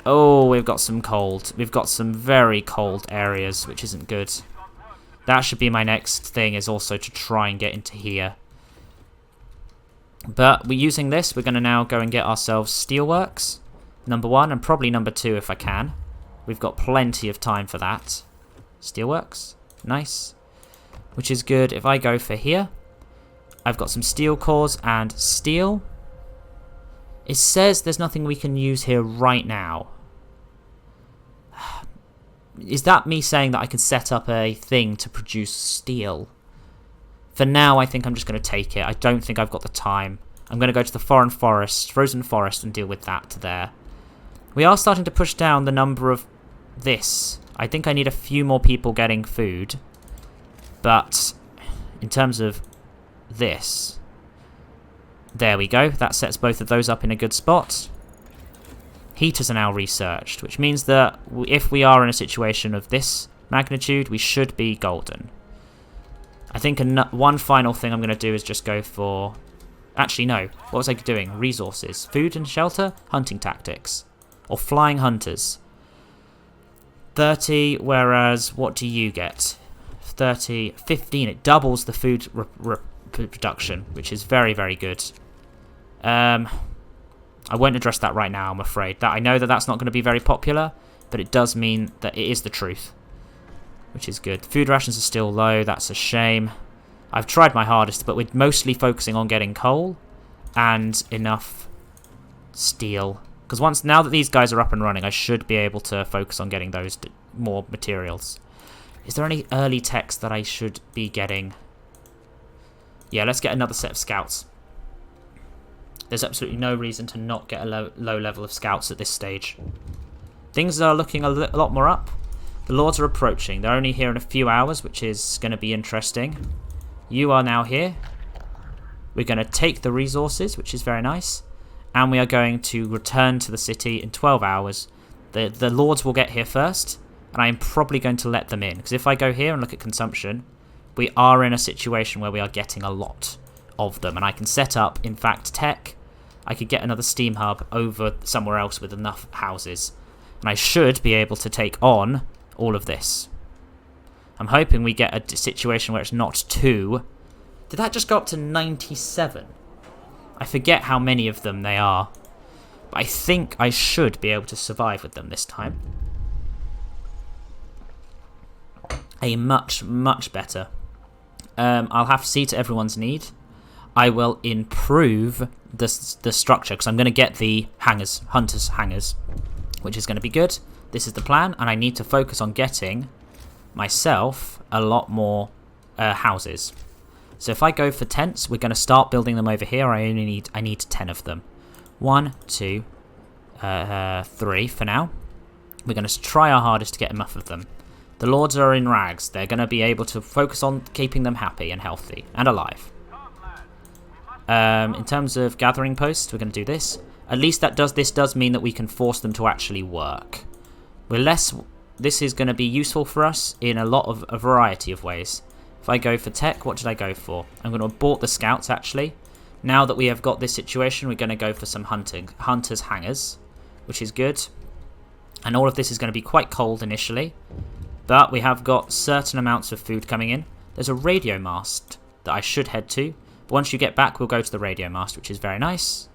Speaker 1: Oh, we've got some cold. We've got some very cold areas, which isn't good. That should be my next thing, is also to try and get into here. But we're using this. We're going to now go and get ourselves steelworks. Number 1, and probably number 2 if I can. We've got plenty of time for that. Steelworks. Nice. Which is good. If I go for here, I've got some steel cores and steel. It says there's nothing we can use here right now. Is that me saying that I can set up a thing to produce steel? For now, I think I'm just going to take it. I don't think I've got the time. I'm going to go to the frozen forest, and deal with that there. We are starting to push down the number of this. I think I need a few more people getting food. But in terms of this... There we go. That sets both of those up in a good spot. Heaters are now researched, which means that if we are in a situation of this magnitude, we should be golden. I think one final thing I'm going to do is just go for... Actually, no. What was I doing? Resources. Food and shelter? Hunting tactics. Or flying hunters. 30, whereas what do you get? 30, 15. It doubles the food production, which is very, very good. I won't address that right now, I'm afraid. I know that that's not going to be very popular, but it does mean that it is the truth, which is good. Food rations are still low. That's a shame. I've tried my hardest, but we're mostly focusing on getting coal and enough steel. Because now that these guys are up and running, I should be able to focus on getting those more materials. Is there any early text that I should be getting? Yeah, let's get another set of scouts. There's absolutely no reason to not get a low level of scouts at this stage. Things are looking a lot more up. The lords are approaching. They're only here in a few hours, which is going to be interesting. You are now here. We're going to take the resources, which is very nice. And we are going to return to the city in 12 hours. The lords will get here first, and I am probably going to let them in. Because if I go here and look at consumption, we are in a situation where we are getting a lot of them. And I can set up, in fact, tech I could get another steam hub over somewhere else with enough houses. And I should be able to take on all of this. I'm hoping we get a situation where it's not too... Did that just go up to 97? I forget how many of them they are. But I think I should be able to survive with them this time. Much, much better. I'll have to see to everyone's need. I will improve the structure because I'm going to get the hunters' hangars, which is going to be good. This is the plan, and I need to focus on getting myself a lot more houses. So if I go for tents, we're going to start building them over here. I need 10 of them. 1, 2, 3 for now. We're going to try our hardest to get enough of them. The lords are in rags. They're going to be able to focus on keeping them happy and healthy and alive. In terms of gathering posts, we're going to do this. At least this does mean that we can force them to actually work. This is going to be useful for us in a variety of ways. If I go for tech, what did I go for? I'm going to abort the scouts actually. Now that we have got this situation, we're going to go for some hunters' hangars, which is good. And all of this is going to be quite cold initially. But we have got certain amounts of food coming in. There's a radio mast that I should head to. But once you get back, we'll go to the radio mast, which is very nice.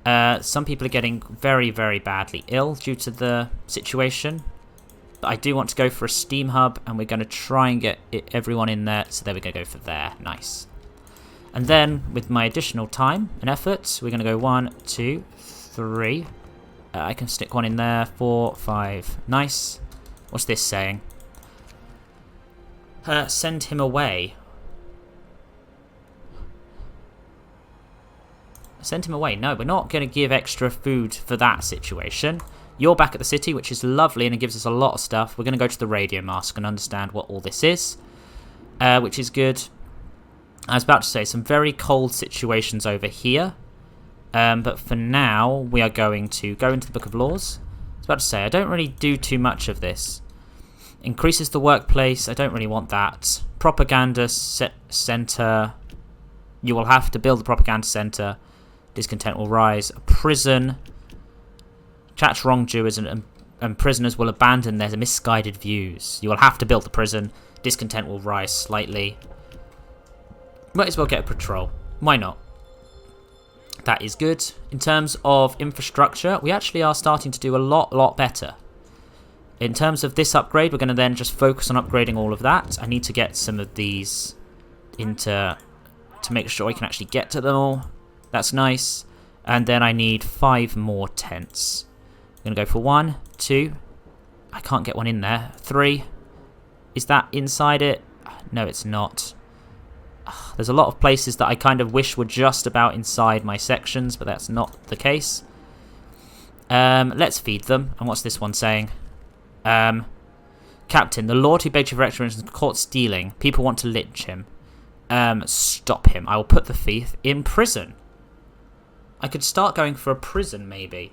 Speaker 1: Some people are getting very, very badly ill due to the situation. But I do want to go for a steam hub, and we're going to try and get everyone in there. So there we're going to go for there. Nice. And then, with my additional time and effort, we're going to go 1, 2, 3. I can stick one in there. 4, 5. Nice. What's this saying? Send him away. Send him away. No, we're not going to give extra food for that situation. You're back at the city, which is lovely, and it gives us a lot of stuff. We're going to go to the radio mask and understand what all this is, which is good. I was about to say, some very cold situations over here. But for now, we are going to go into the Book of Laws. I was about to say, I don't really do too much of this. Increases the workplace. I don't really want that. Propaganda center. You will have to build the propaganda center. Discontent will rise. A prison. Chat's wrongdoers and prisoners will abandon their misguided views. You will have to build the prison. Discontent will rise slightly. Might as well get a patrol. Why not? That is good. In terms of infrastructure, we actually are starting to do a lot better. In terms of this upgrade, we're going to then just focus on upgrading all of that. I need to get some of these to make sure I can actually get to them all. That's nice. And then I need 5 more tents. I'm going to go for 1, 2. I can't get one in there. 3. Is that inside it? No, it's not. There's a lot of places that I kind of wish were just about inside my sections, but that's not the case. Let's feed them. And what's this one saying? Captain, the lord who begged you for extra is caught stealing. People want to lynch him. Stop him. I will put the thief in prison. I could start going for a prison, maybe.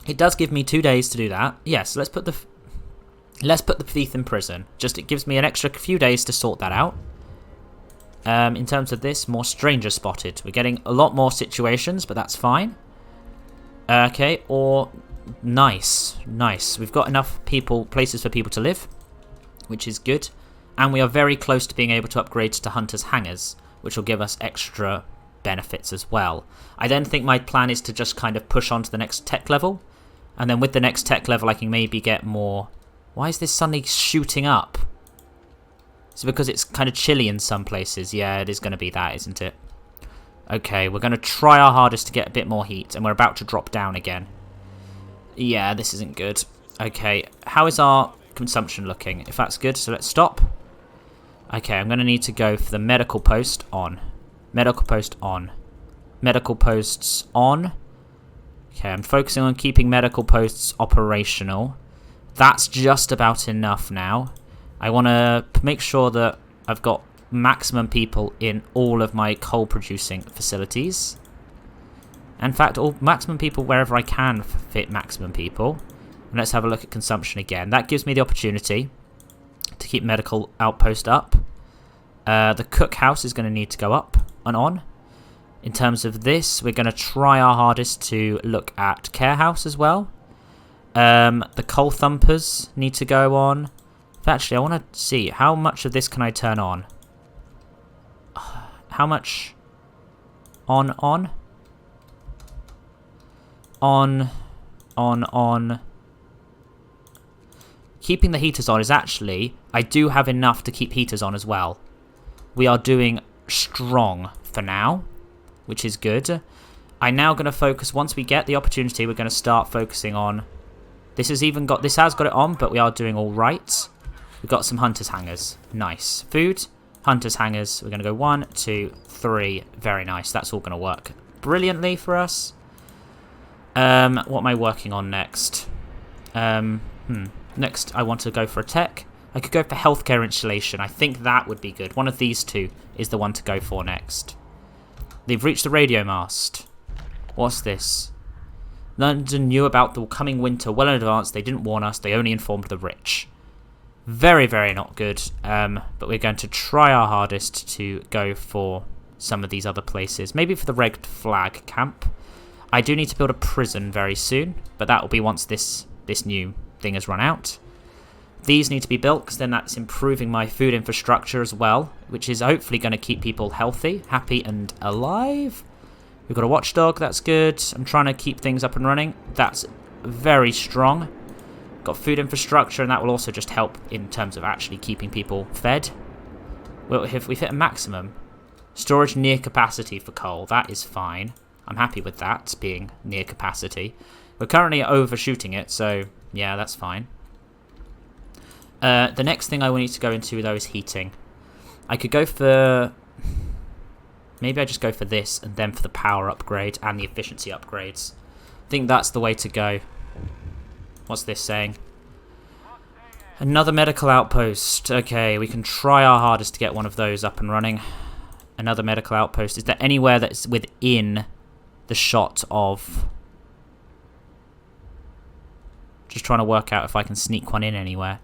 Speaker 1: It does give me 2 days to do that. Yes, let's put the thief in prison. Just it gives me an extra few days to sort that out. In terms of this, more strangers spotted. We're getting a lot more situations, but that's fine. Okay, or nice. We've got enough places for people to live, which is good. And we are very close to being able to upgrade to hunters' hangars, which will give us extra benefits as well. I then think my plan is to just kind of push on to the next tech level. And then with the next tech level, I can maybe get more... Why is this suddenly shooting up? Is it because it's kind of chilly in some places? Yeah, it is going to be that, isn't it? Okay, we're going to try our hardest to get a bit more heat, and we're about to drop down again. Yeah, this isn't good. Okay, how is our consumption looking? If that's good, so let's stop. Okay, I'm going to need to go for the medical post on. Medical post on. Medical posts on. Okay, I'm focusing on keeping medical posts operational. That's just about enough now. I want to make sure that I've got maximum people in all of my coal-producing facilities. In fact, maximum people wherever I can fit maximum people. And let's have a look at consumption again. That gives me the opportunity to keep medical outpost up. The cookhouse is going to need to go up. on. In terms of this, we're going to try our hardest to look at Care House as well. The Coal Thumpers need to go on. Actually, I want to see how much of this can I turn on. How much on. Keeping the heaters on is actually, I do have enough to keep heaters on as well. We are doing strong for now, which is good. I'm now going to focus, once we get the opportunity, we're going to start focusing on, this has got it on, but we are doing all right. We've got some hunters hangers. Nice. Food, hunters hangers. We're going to go 1, 2, 3. Very nice. That's all going to work brilliantly for us. What am I working on next? Next, I want to go for a tech. I could go for healthcare installation. I think that would be good. One of these two is the one to go for next. They've reached the radio mast. What's this? London knew about the coming winter well in advance. They didn't warn us. They only informed the rich. Very, very not good. But we're going to try our hardest to go for some of these other places. Maybe for the red flag camp. I do need to build a prison very soon, but that will be once this new thing has run out. These need to be built because then that's improving my food infrastructure as well, which is hopefully going to keep people healthy, happy and alive. We've got a watchdog, that's good. I'm trying to keep things up and running. That's very strong. Got food infrastructure, and that will also just help in terms of actually keeping people fed. Well, if we've hit a maximum. Storage near capacity for coal, that is fine. I'm happy with that being near capacity. We're currently overshooting it, so yeah, that's fine. The next thing I will need to go into, though, is heating. I could go for... Maybe I just go for this and then for the power upgrade and the efficiency upgrades. I think that's the way to go. What's this saying? Another medical outpost. Okay, we can try our hardest to get one of those up and running. Another medical outpost. Is there anywhere that's within the shot of... Just trying to work out if I can sneak one in anywhere.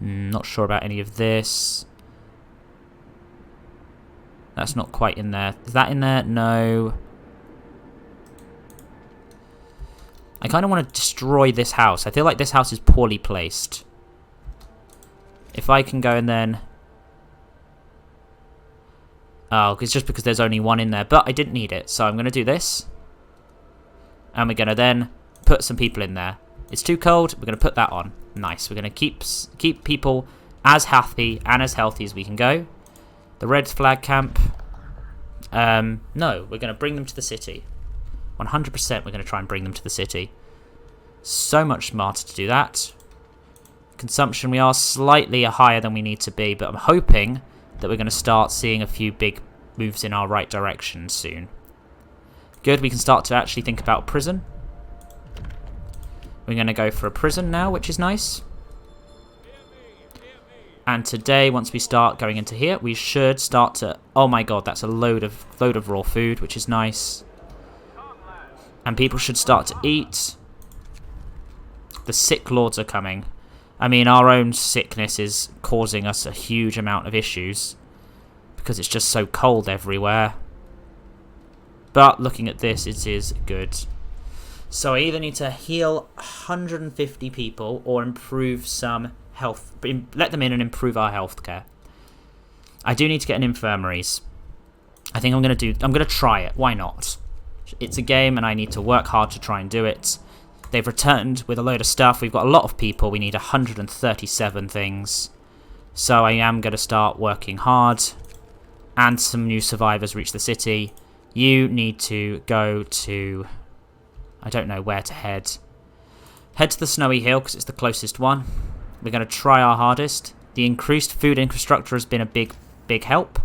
Speaker 1: Not sure about any of this. That's not quite in there. Is that in there? No. I kind of want to destroy this house. I feel like this house is poorly placed. If I can go and then... Oh, it's just because there's only one in there. But I didn't need it. So I'm going to do this. And we're going to then put some people in there. It's too cold. We're going to put that on. Nice. We're going to keep people as happy and as healthy as we can go. The red flag camp. No, we're going to bring them to the city. 100% we're going to try and bring them to the city. So much smarter to do that. Consumption, we are slightly higher than we need to be, but I'm hoping that we're going to start seeing a few big moves in our right direction soon. Good, we can start to actually think about prison. We're going to go for a prison now, which is nice. And today, once we start going into here, we should start to... Oh my god, that's a load of raw food, which is nice. And people should start to eat. The sick lords are coming. I mean, our own sickness is causing us a huge amount of issues. Because it's just so cold everywhere. But looking at this, it is good. So I either need to heal 150 people or improve some health. Let them in and improve our healthcare. I do need to get an infirmaries. I think I'm going to try it. Why not? It's a game and I need to work hard to try and do it. They've returned with a load of stuff. We've got a lot of people. We need 137 things. So I am going to start working hard. And some new survivors reach the city. You need to go to... I don't know where to head. Head to the Snowy Hill because it's the closest one. We're going to try our hardest. The increased food infrastructure has been a big help.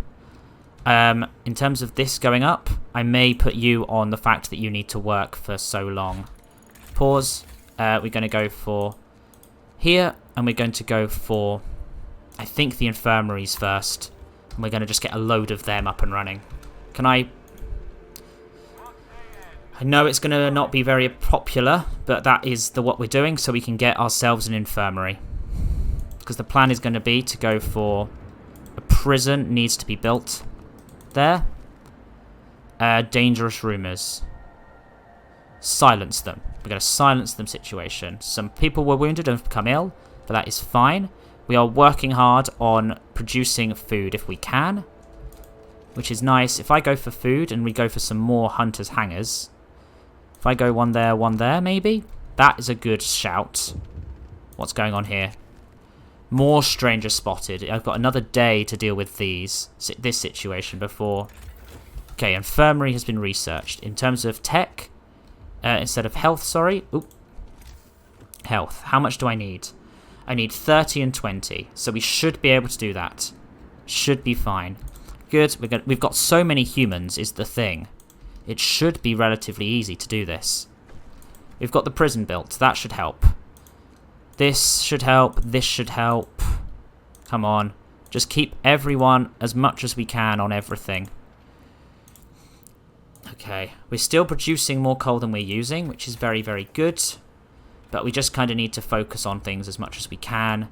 Speaker 1: In terms of this going up, I may put you on the fact that you need to work for so long. Pause. We're going to go for here, and we're going to go for, I think, the infirmaries first. And we're going to just get a load of them up and running. Can I know it's going to not be very popular, but that is what we're doing, so we can get ourselves an infirmary. Because the plan is going to be to go for prison needs to be built there. Dangerous rumours. Silence them. We're going to silence them situation. Some people were wounded and have become ill, but that is fine. We are working hard on producing food if we can, which is nice. If I go for food and we go for some more hunters' hangers, if I go one there, maybe? That is a good shout. What's going on here? More strangers spotted. I've got another day to deal with this situation before. Okay, infirmary has been researched. In terms of tech, instead of health, sorry. Oop. Health. How much do I need? I need 30 and 20. So we should be able to do that. Should be fine. Good. We've got so many humans is the thing. It should be relatively easy to do this. We've got the prison built. That should help. This should help. This should help. Come on. Just keep everyone as much as we can on everything. Okay. We're still producing more coal than we're using, which is very, very good. But we just kind of need to focus on things as much as we can.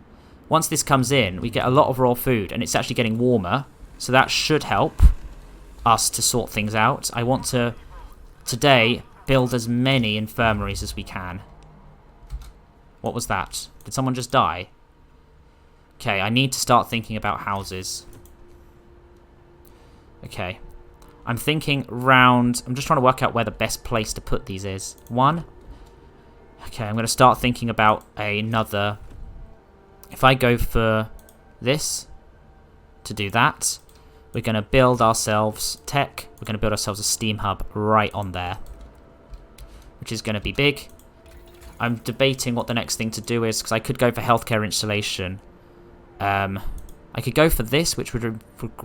Speaker 1: Once this comes in, we get a lot of raw food, and it's actually getting warmer. So that should help us to sort things out. I want to, today, build as many infirmaries as we can. What was that? Did someone just die? Okay, I need to start thinking about houses. Okay. I'm thinking round... I'm just trying to work out where the best place to put these is. One. Okay, I'm going to start thinking about another... If I go for this, to do that, we're going to build ourselves tech. We're going to build ourselves a steam hub right on there, which is going to be big. I'm debating what the next thing to do is, because I could go for healthcare installation. I could go for this, which would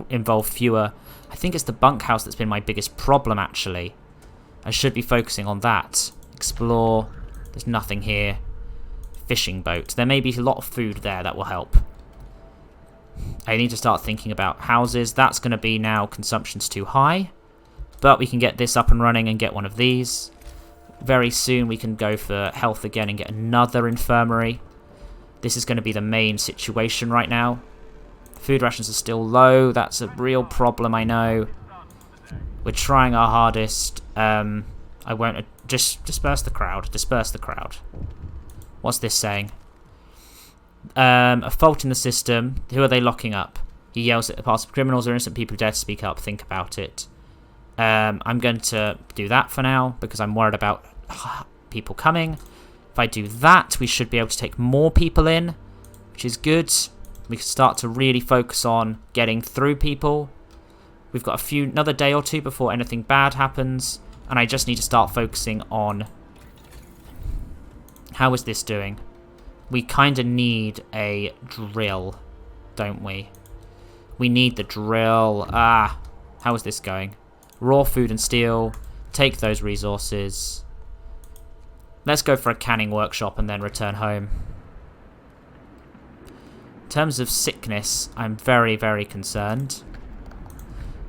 Speaker 1: involve fewer... I think it's the bunkhouse that's been my biggest problem, actually. I should be focusing on that. Explore. There's nothing here. Fishing boat. There may be a lot of food there that will help. I need to start thinking about houses. That's going to be now consumption's too high. But we can get this up and running and get one of these. Very soon we can go for health again and get another infirmary. This is going to be the main situation right now. Food rations are still low. That's a real problem, I know. We're trying our hardest. I won't... Just disperse the crowd. Disperse the crowd. What's this saying? A fault in the system. Who are they locking up? He yells at the past criminals or innocent people who dare to speak up. Think about it. I'm going to do that for now because I'm worried about people coming. If I do that, we should be able to take more people in, which is good. We can start to really focus on getting through people. We've got another day or two before anything bad happens, and I just need to start focusing on... How is this doing? We kind of need a drill, don't we? We need the drill. How is this going? Raw food and steel. Take those resources. Let's go for a canning workshop and then return home. In terms of sickness, I'm very, very concerned.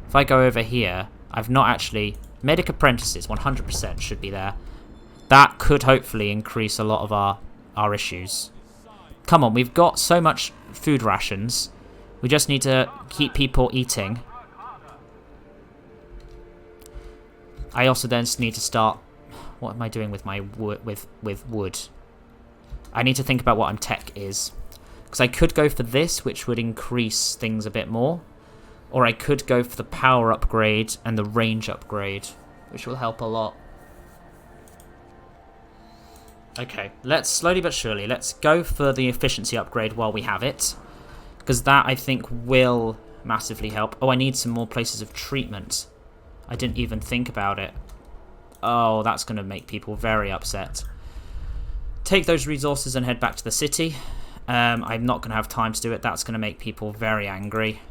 Speaker 1: If I go over here, I've not actually... Medic apprentices, 100% should be there. That could hopefully increase a lot of our issues. Come on, we've got so much food rations. We just need to keep people eating. I also then need to start... What am I doing with my with wood? I need to think about what I'm tech is. Because I could go for this, which would increase things a bit more. Or I could go for the power upgrade and the range upgrade, which will help a lot. Okay, let's slowly but surely, let's go for the efficiency upgrade while we have it. Because that, I think, will massively help. Oh, I need some more places of treatment. I didn't even think about it. Oh, that's going to make people very upset. Take those resources and head back to the city. I'm not going to have time to do it. That's going to make people very angry.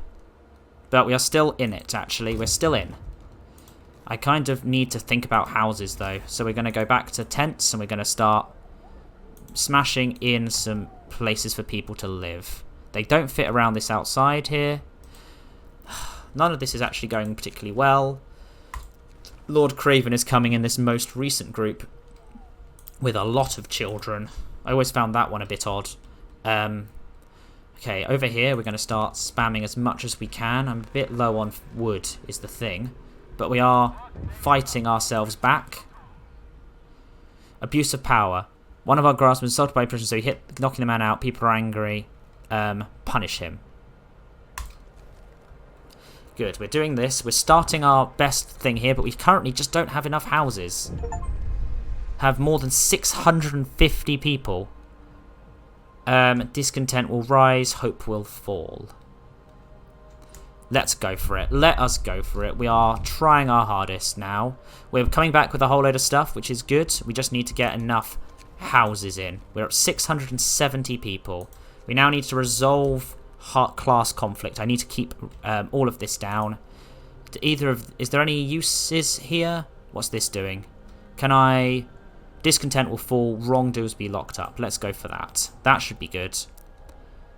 Speaker 1: But we are still in it, actually. We're still in. I kind of need to think about houses, though. So we're going to go back to tents and we're going to start smashing in some places for people to live. They don't fit around this outside here. None of this is actually going particularly well. Lord Craven is coming in this most recent group with a lot of children. I always found that one a bit odd. Okay, over here we're going to start spamming as much as we can. I'm a bit low on wood is the thing. But we are fighting ourselves back. Abuse of power. One of our grass was assaulted by a prisoner, so he hit, knocking the man out. People are angry. Punish him. Good, we're doing this. We're starting our best thing here, but we currently just don't have enough houses. Have more than 650 people. Discontent will rise, hope will fall. Let's go for it. Let us go for it. We are trying our hardest now. We're coming back with a whole load of stuff, which is good. We just need to get enough houses in. We're at 670 people. We now need to resolve class conflict. I need to keep all of this down. Is there any uses here? What's this doing? Can I... Discontent will fall, wrongdoers be locked up. Let's go for that. That should be good.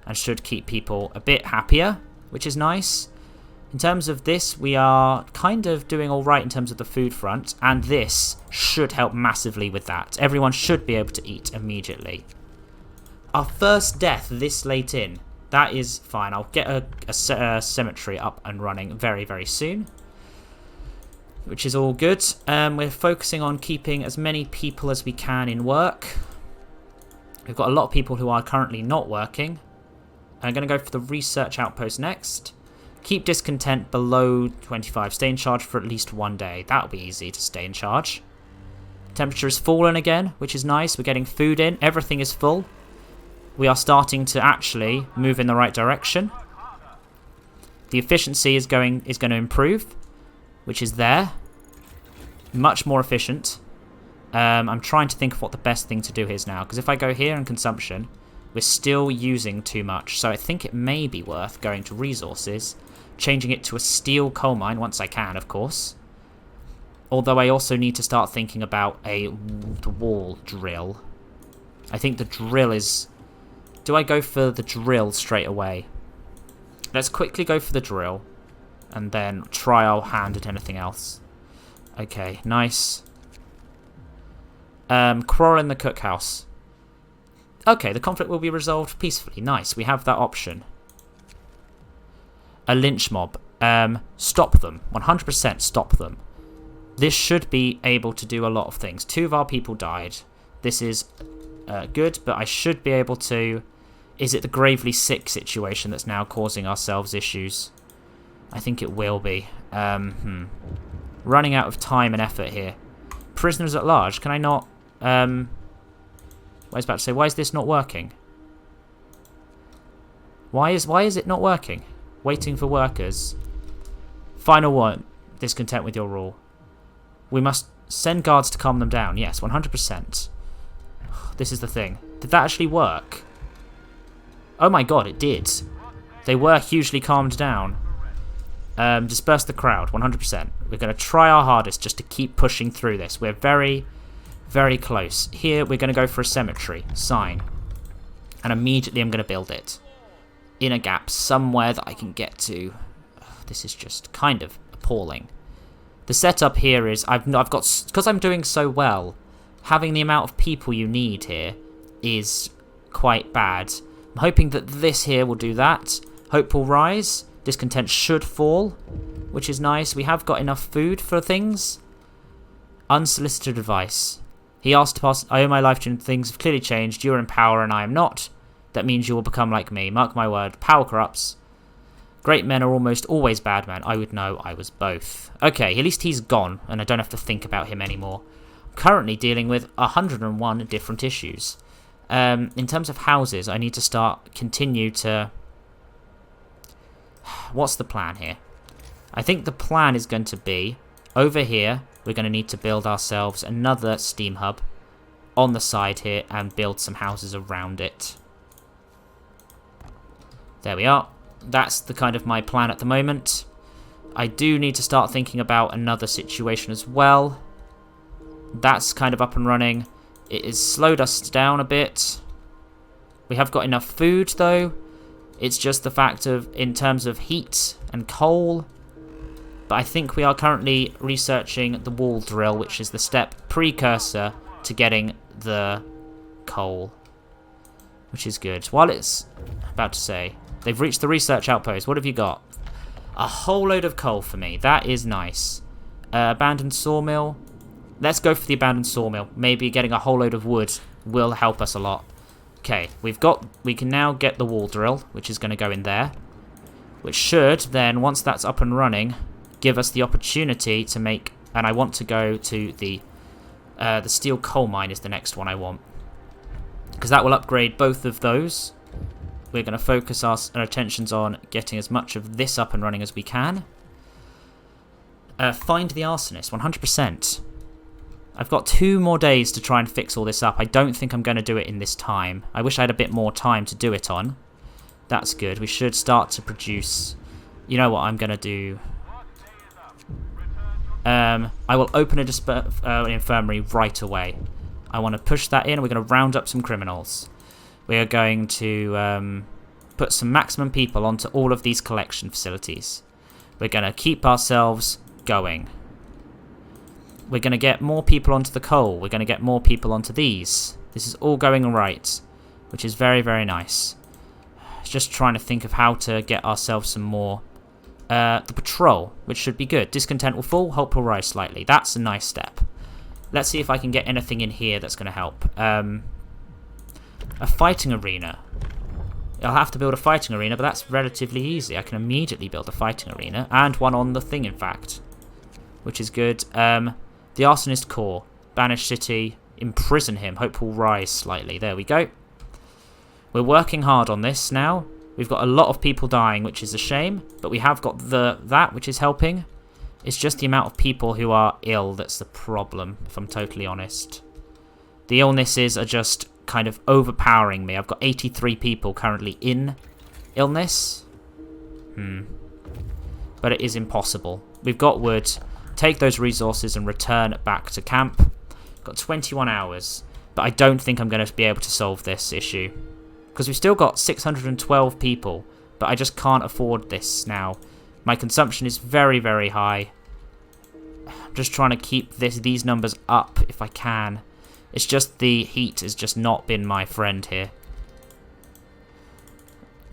Speaker 1: And should keep people a bit happier, which is nice. In terms of this, we are kind of doing alright in terms of the food front. And this should help massively with that. Everyone should be able to eat immediately. Our first death this late in. That is fine. I'll get a cemetery up and running very, very soon. Which is all good. We're focusing on keeping as many people as we can in work. We've got a lot of people who are currently not working. I'm going to go for the research outpost next. Keep discontent below 25. Stay in charge for at least 1 day. That'll be easy to stay in charge. Temperature has fallen again, which is nice. We're getting food in. Everything is full. We are starting to actually move in the right direction. The efficiency is going to improve, which is there. Much more efficient. I'm trying to think of what the best thing to do is now, because if I go here in consumption, we're still using too much. So I think it may be worth going to resources, changing it to a steel coal mine once I can, of course. Although I also need to start thinking about the wall drill. I think the drill is... Do I go for the drill straight away? Let's quickly go for the drill. And then try our hand at anything else. Okay, nice. Quarrel in the cookhouse. Okay, the conflict will be resolved peacefully. Nice, we have that option. A lynch mob. Stop them. 100% stop them. This should be able to do a lot of things. 2 of our people died. This is good, but I should be able to... Is it the gravely sick situation that's now causing ourselves issues? I think it will be. Running out of time and effort here. Prisoners at large. Can I not... I was about to say, why is this not working? Why is it not working? Waiting for workers. Final one. Discontent with your rule. We must send guards to calm them down. Yes, 100%. This is the thing. Did that actually work? Oh my god, it did. They were hugely calmed down. Disperse the crowd, 100%. We're going to try our hardest just to keep pushing through this. We're very, very close. Here, we're going to go for a cemetery. Sign. And immediately I'm going to build it. In a gap somewhere that I can get to. This is just kind of appalling. The setup here is, I've got, because I'm doing so well, having the amount of people you need here is quite bad. I'm hoping that this here will do that. Hope will rise. Discontent should fall, which is nice. We have got enough food for things. Unsolicited advice. He asked to pass, I owe my life to you. Things have clearly changed. You are in power and I am not. That means you will become like me. Mark my word. Power corrupts. Great men are almost always bad men. I would know I was both. Okay, at least he's gone and I don't have to think about him anymore. I'm currently dealing with 101 different issues. In terms of houses, I need to continue to... What's the plan here? I think the plan is going to be, over here, we're going to need to build ourselves another steam hub on the side here and build some houses around it. There we are. That's the kind of my plan at the moment. I do need to start thinking about another situation as well. That's kind of up and running. It has slowed us down a bit. We have got enough food though. It's just the fact of, in terms of heat and coal. But I think we are currently researching the wall drill, which is the step precursor to getting the coal. which is good. While it's about to say, they've reached the research outpost. What have you got? A whole load of coal for me. That is nice. Abandoned sawmill. Let's go for the abandoned sawmill. Maybe getting a whole load of wood will help us a lot. Okay, we can now get the wall drill, which is going to go in there. Which should then, once that's up and running, give us the opportunity to make... And I want to go to the steel coal mine is the next one I want. Because that will upgrade both of those. We're going to focus our attentions on getting as much of this up and running as we can. Find the arsonist, 100%. I've got 2 more days to try and fix all this up. I don't think I'm going to do it in this time. I wish I had a bit more time to do it on. That's good. We should start to produce... You know what I'm going to do? I will open an infirmary right away. I want to push that in. We're going to round up some criminals. We are going to put some maximum people onto all of these collection facilities. We're going to keep ourselves going. We're going to get more people onto the coal. We're going to get more people onto these. This is all going right, which is very, very nice. Just trying to think of how to get ourselves some more. The patrol, which should be good. Discontent will fall, hope will rise slightly. That's a nice step. Let's see if I can get anything in here that's going to help. A fighting arena. I'll have to build a fighting arena, but that's relatively easy. I can immediately build a fighting arena, and one on the thing, in fact, which is good. The arsonist core. Banish city. Imprison him. Hope will rise slightly. There we go. We're working hard on this now. We've got a lot of people dying, which is a shame, but we have got that, which is helping. It's just the amount of people who are ill that's the problem, if I'm totally honest. The illnesses are just kind of overpowering me. I've got 83 people currently in illness. But it is impossible. We've got wood. Take those resources and return back to camp. Got 21 hours, but I don't think I'm going to be able to solve this issue. Because we've still got 612 people, but I just can't afford this now. My consumption is very, very high. I'm just trying to keep these numbers up if I can. It's just the heat has just not been my friend here.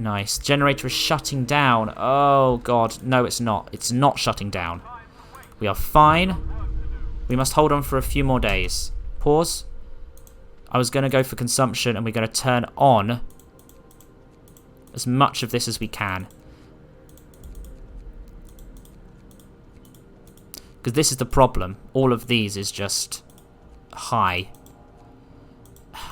Speaker 1: Nice. Generator is shutting down. Oh, God. No, it's not. It's not shutting down. We are fine. We must hold on for a few more days. Pause. I was going to go for consumption, and we're going to turn on as much of this as we can. Because this is the problem. All of these is just high.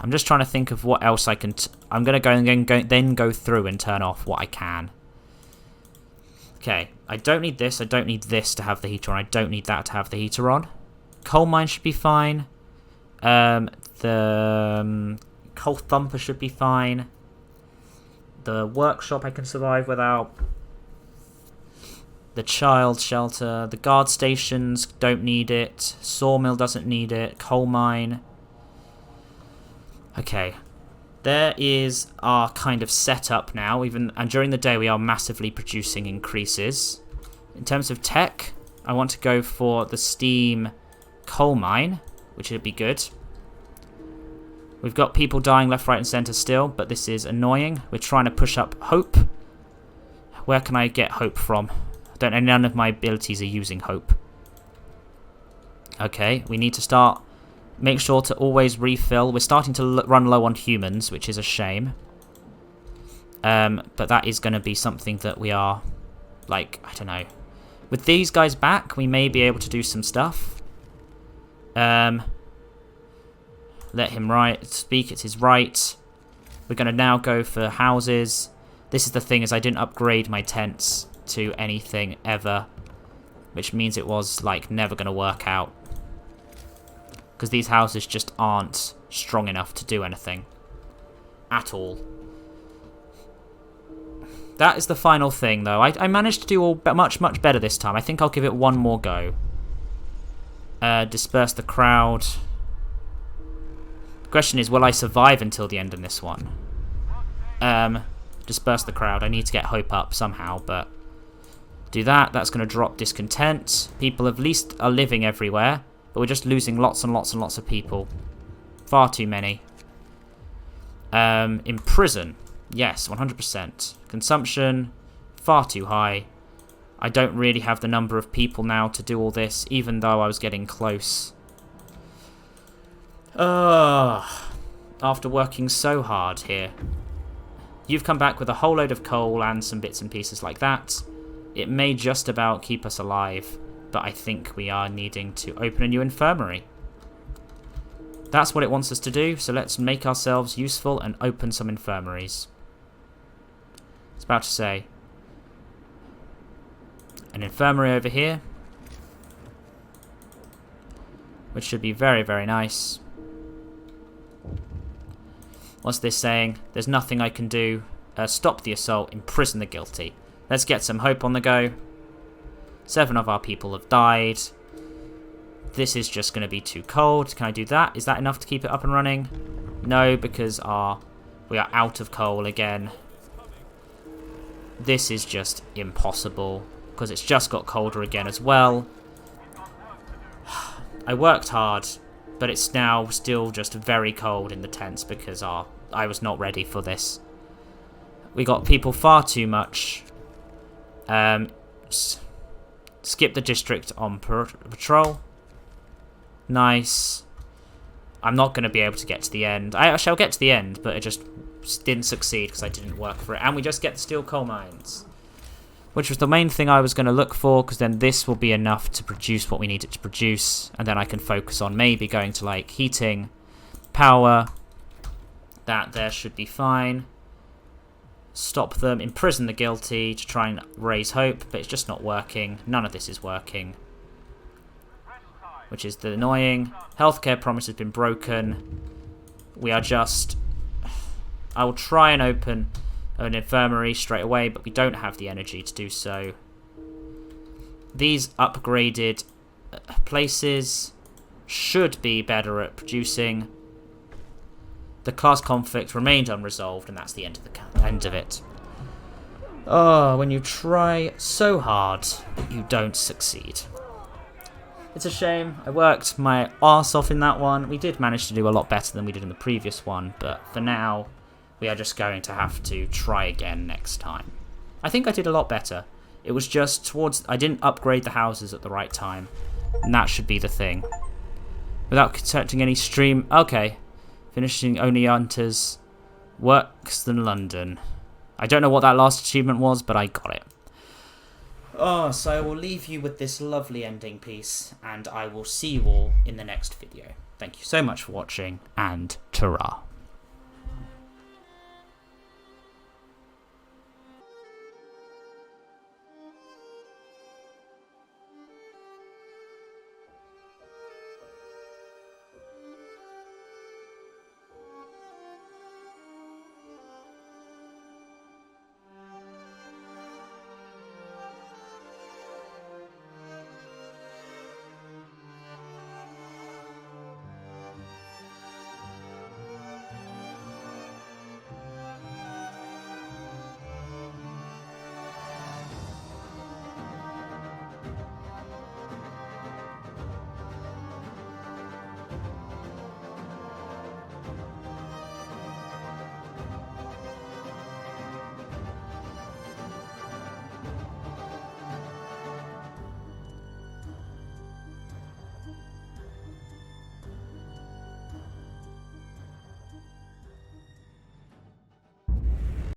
Speaker 1: I'm just trying to think of what else I can... I'm going to go and then go through and turn off what I can. Okay, I don't need this. I don't need this to have the heater on. I don't need that to have the heater on. Coal mine should be fine. The coal thumper should be fine. The workshop I can survive without. The child shelter. The guard stations don't need it. Sawmill doesn't need it. Coal mine. Okay. There is our kind of setup now. And during the day we are massively producing increases. In terms of tech, I want to go for the steam coal mine, which would be good. We've got people dying left, right and centre still, but this is annoying. We're trying to push up hope. Where can I get hope from? I don't know, none of my abilities are using hope. Okay, we need to start... Make sure to always refill. We're starting to run low on humans, which is a shame. But that is going to be something that we are... Like, I don't know. With these guys back, we may be able to do some stuff. Let him speak, it's his right. We're going to now go for houses. This is the thing, is I didn't upgrade my tents to anything ever. Which means it was, like, never going to work out. Because these houses just aren't strong enough to do anything. At all. That is the final thing, though. I managed to do much, much better this time. I think I'll give it one more go. Disperse the crowd. The question is, will I survive until the end in this one? Disperse the crowd. I need to get hope up somehow, but... Do that. That's going to drop discontent. People at least are living everywhere, but we're just losing lots and lots and lots of people. Far too many. Imprison. Yes, 100%. Consumption, far too high. I don't really have the number of people now to do all this, even though I was getting close. After working so hard here. You've come back with a whole load of coal and some bits and pieces like that. It may just about keep us alive, but I think we are needing to open a new infirmary. That's what it wants us to do, so let's make ourselves useful and open some infirmaries. I was about to say, an infirmary over here, which should be very, very nice. What's this saying? There's nothing I can do. Stop the assault, imprison the guilty. Let's get some hope on the go. 7 of our people have died. This is just going to be too cold. Can I do that? Is that enough to keep it up and running? No, because we are out of coal again. This is just impossible, because it's just got colder again as well. I worked hard, but it's now still just very cold in the tents because I was not ready for this. We got people far too much. Skip the district on patrol. Nice. I'm not going to be able to get to the end. I shall get to the end, but it just didn't succeed because I didn't work for it. And we just get the steel coal mines, which was the main thing I was going to look for, because then this will be enough to produce what we need it to produce, and then I can focus on maybe going to like heating, power. That there should be fine. Stop them, imprison the guilty to try and raise hope, but it's just not working. None of this is working, which is the annoying. Healthcare promise has been broken. We are just... I will try and open an infirmary straight away, but we don't have the energy to do so. These upgraded places should be better at producing. The class conflict remained unresolved, and that's the end of it. Oh, when you try so hard, you don't succeed. It's a shame. I worked my arse off in that one. We did manage to do a lot better than we did in the previous one, but for now, we are just going to have to try again next time. I think I did a lot better. It was just towards... I didn't upgrade the houses at the right time, and that should be the thing. Without constructing any stream... Okay. Finishing only hunters. Works than London. I don't know what that last achievement was, but I got it. Oh, so I will leave you with this lovely ending piece, and I will see you all in the next video. Thank you so much for watching, and ta-ra.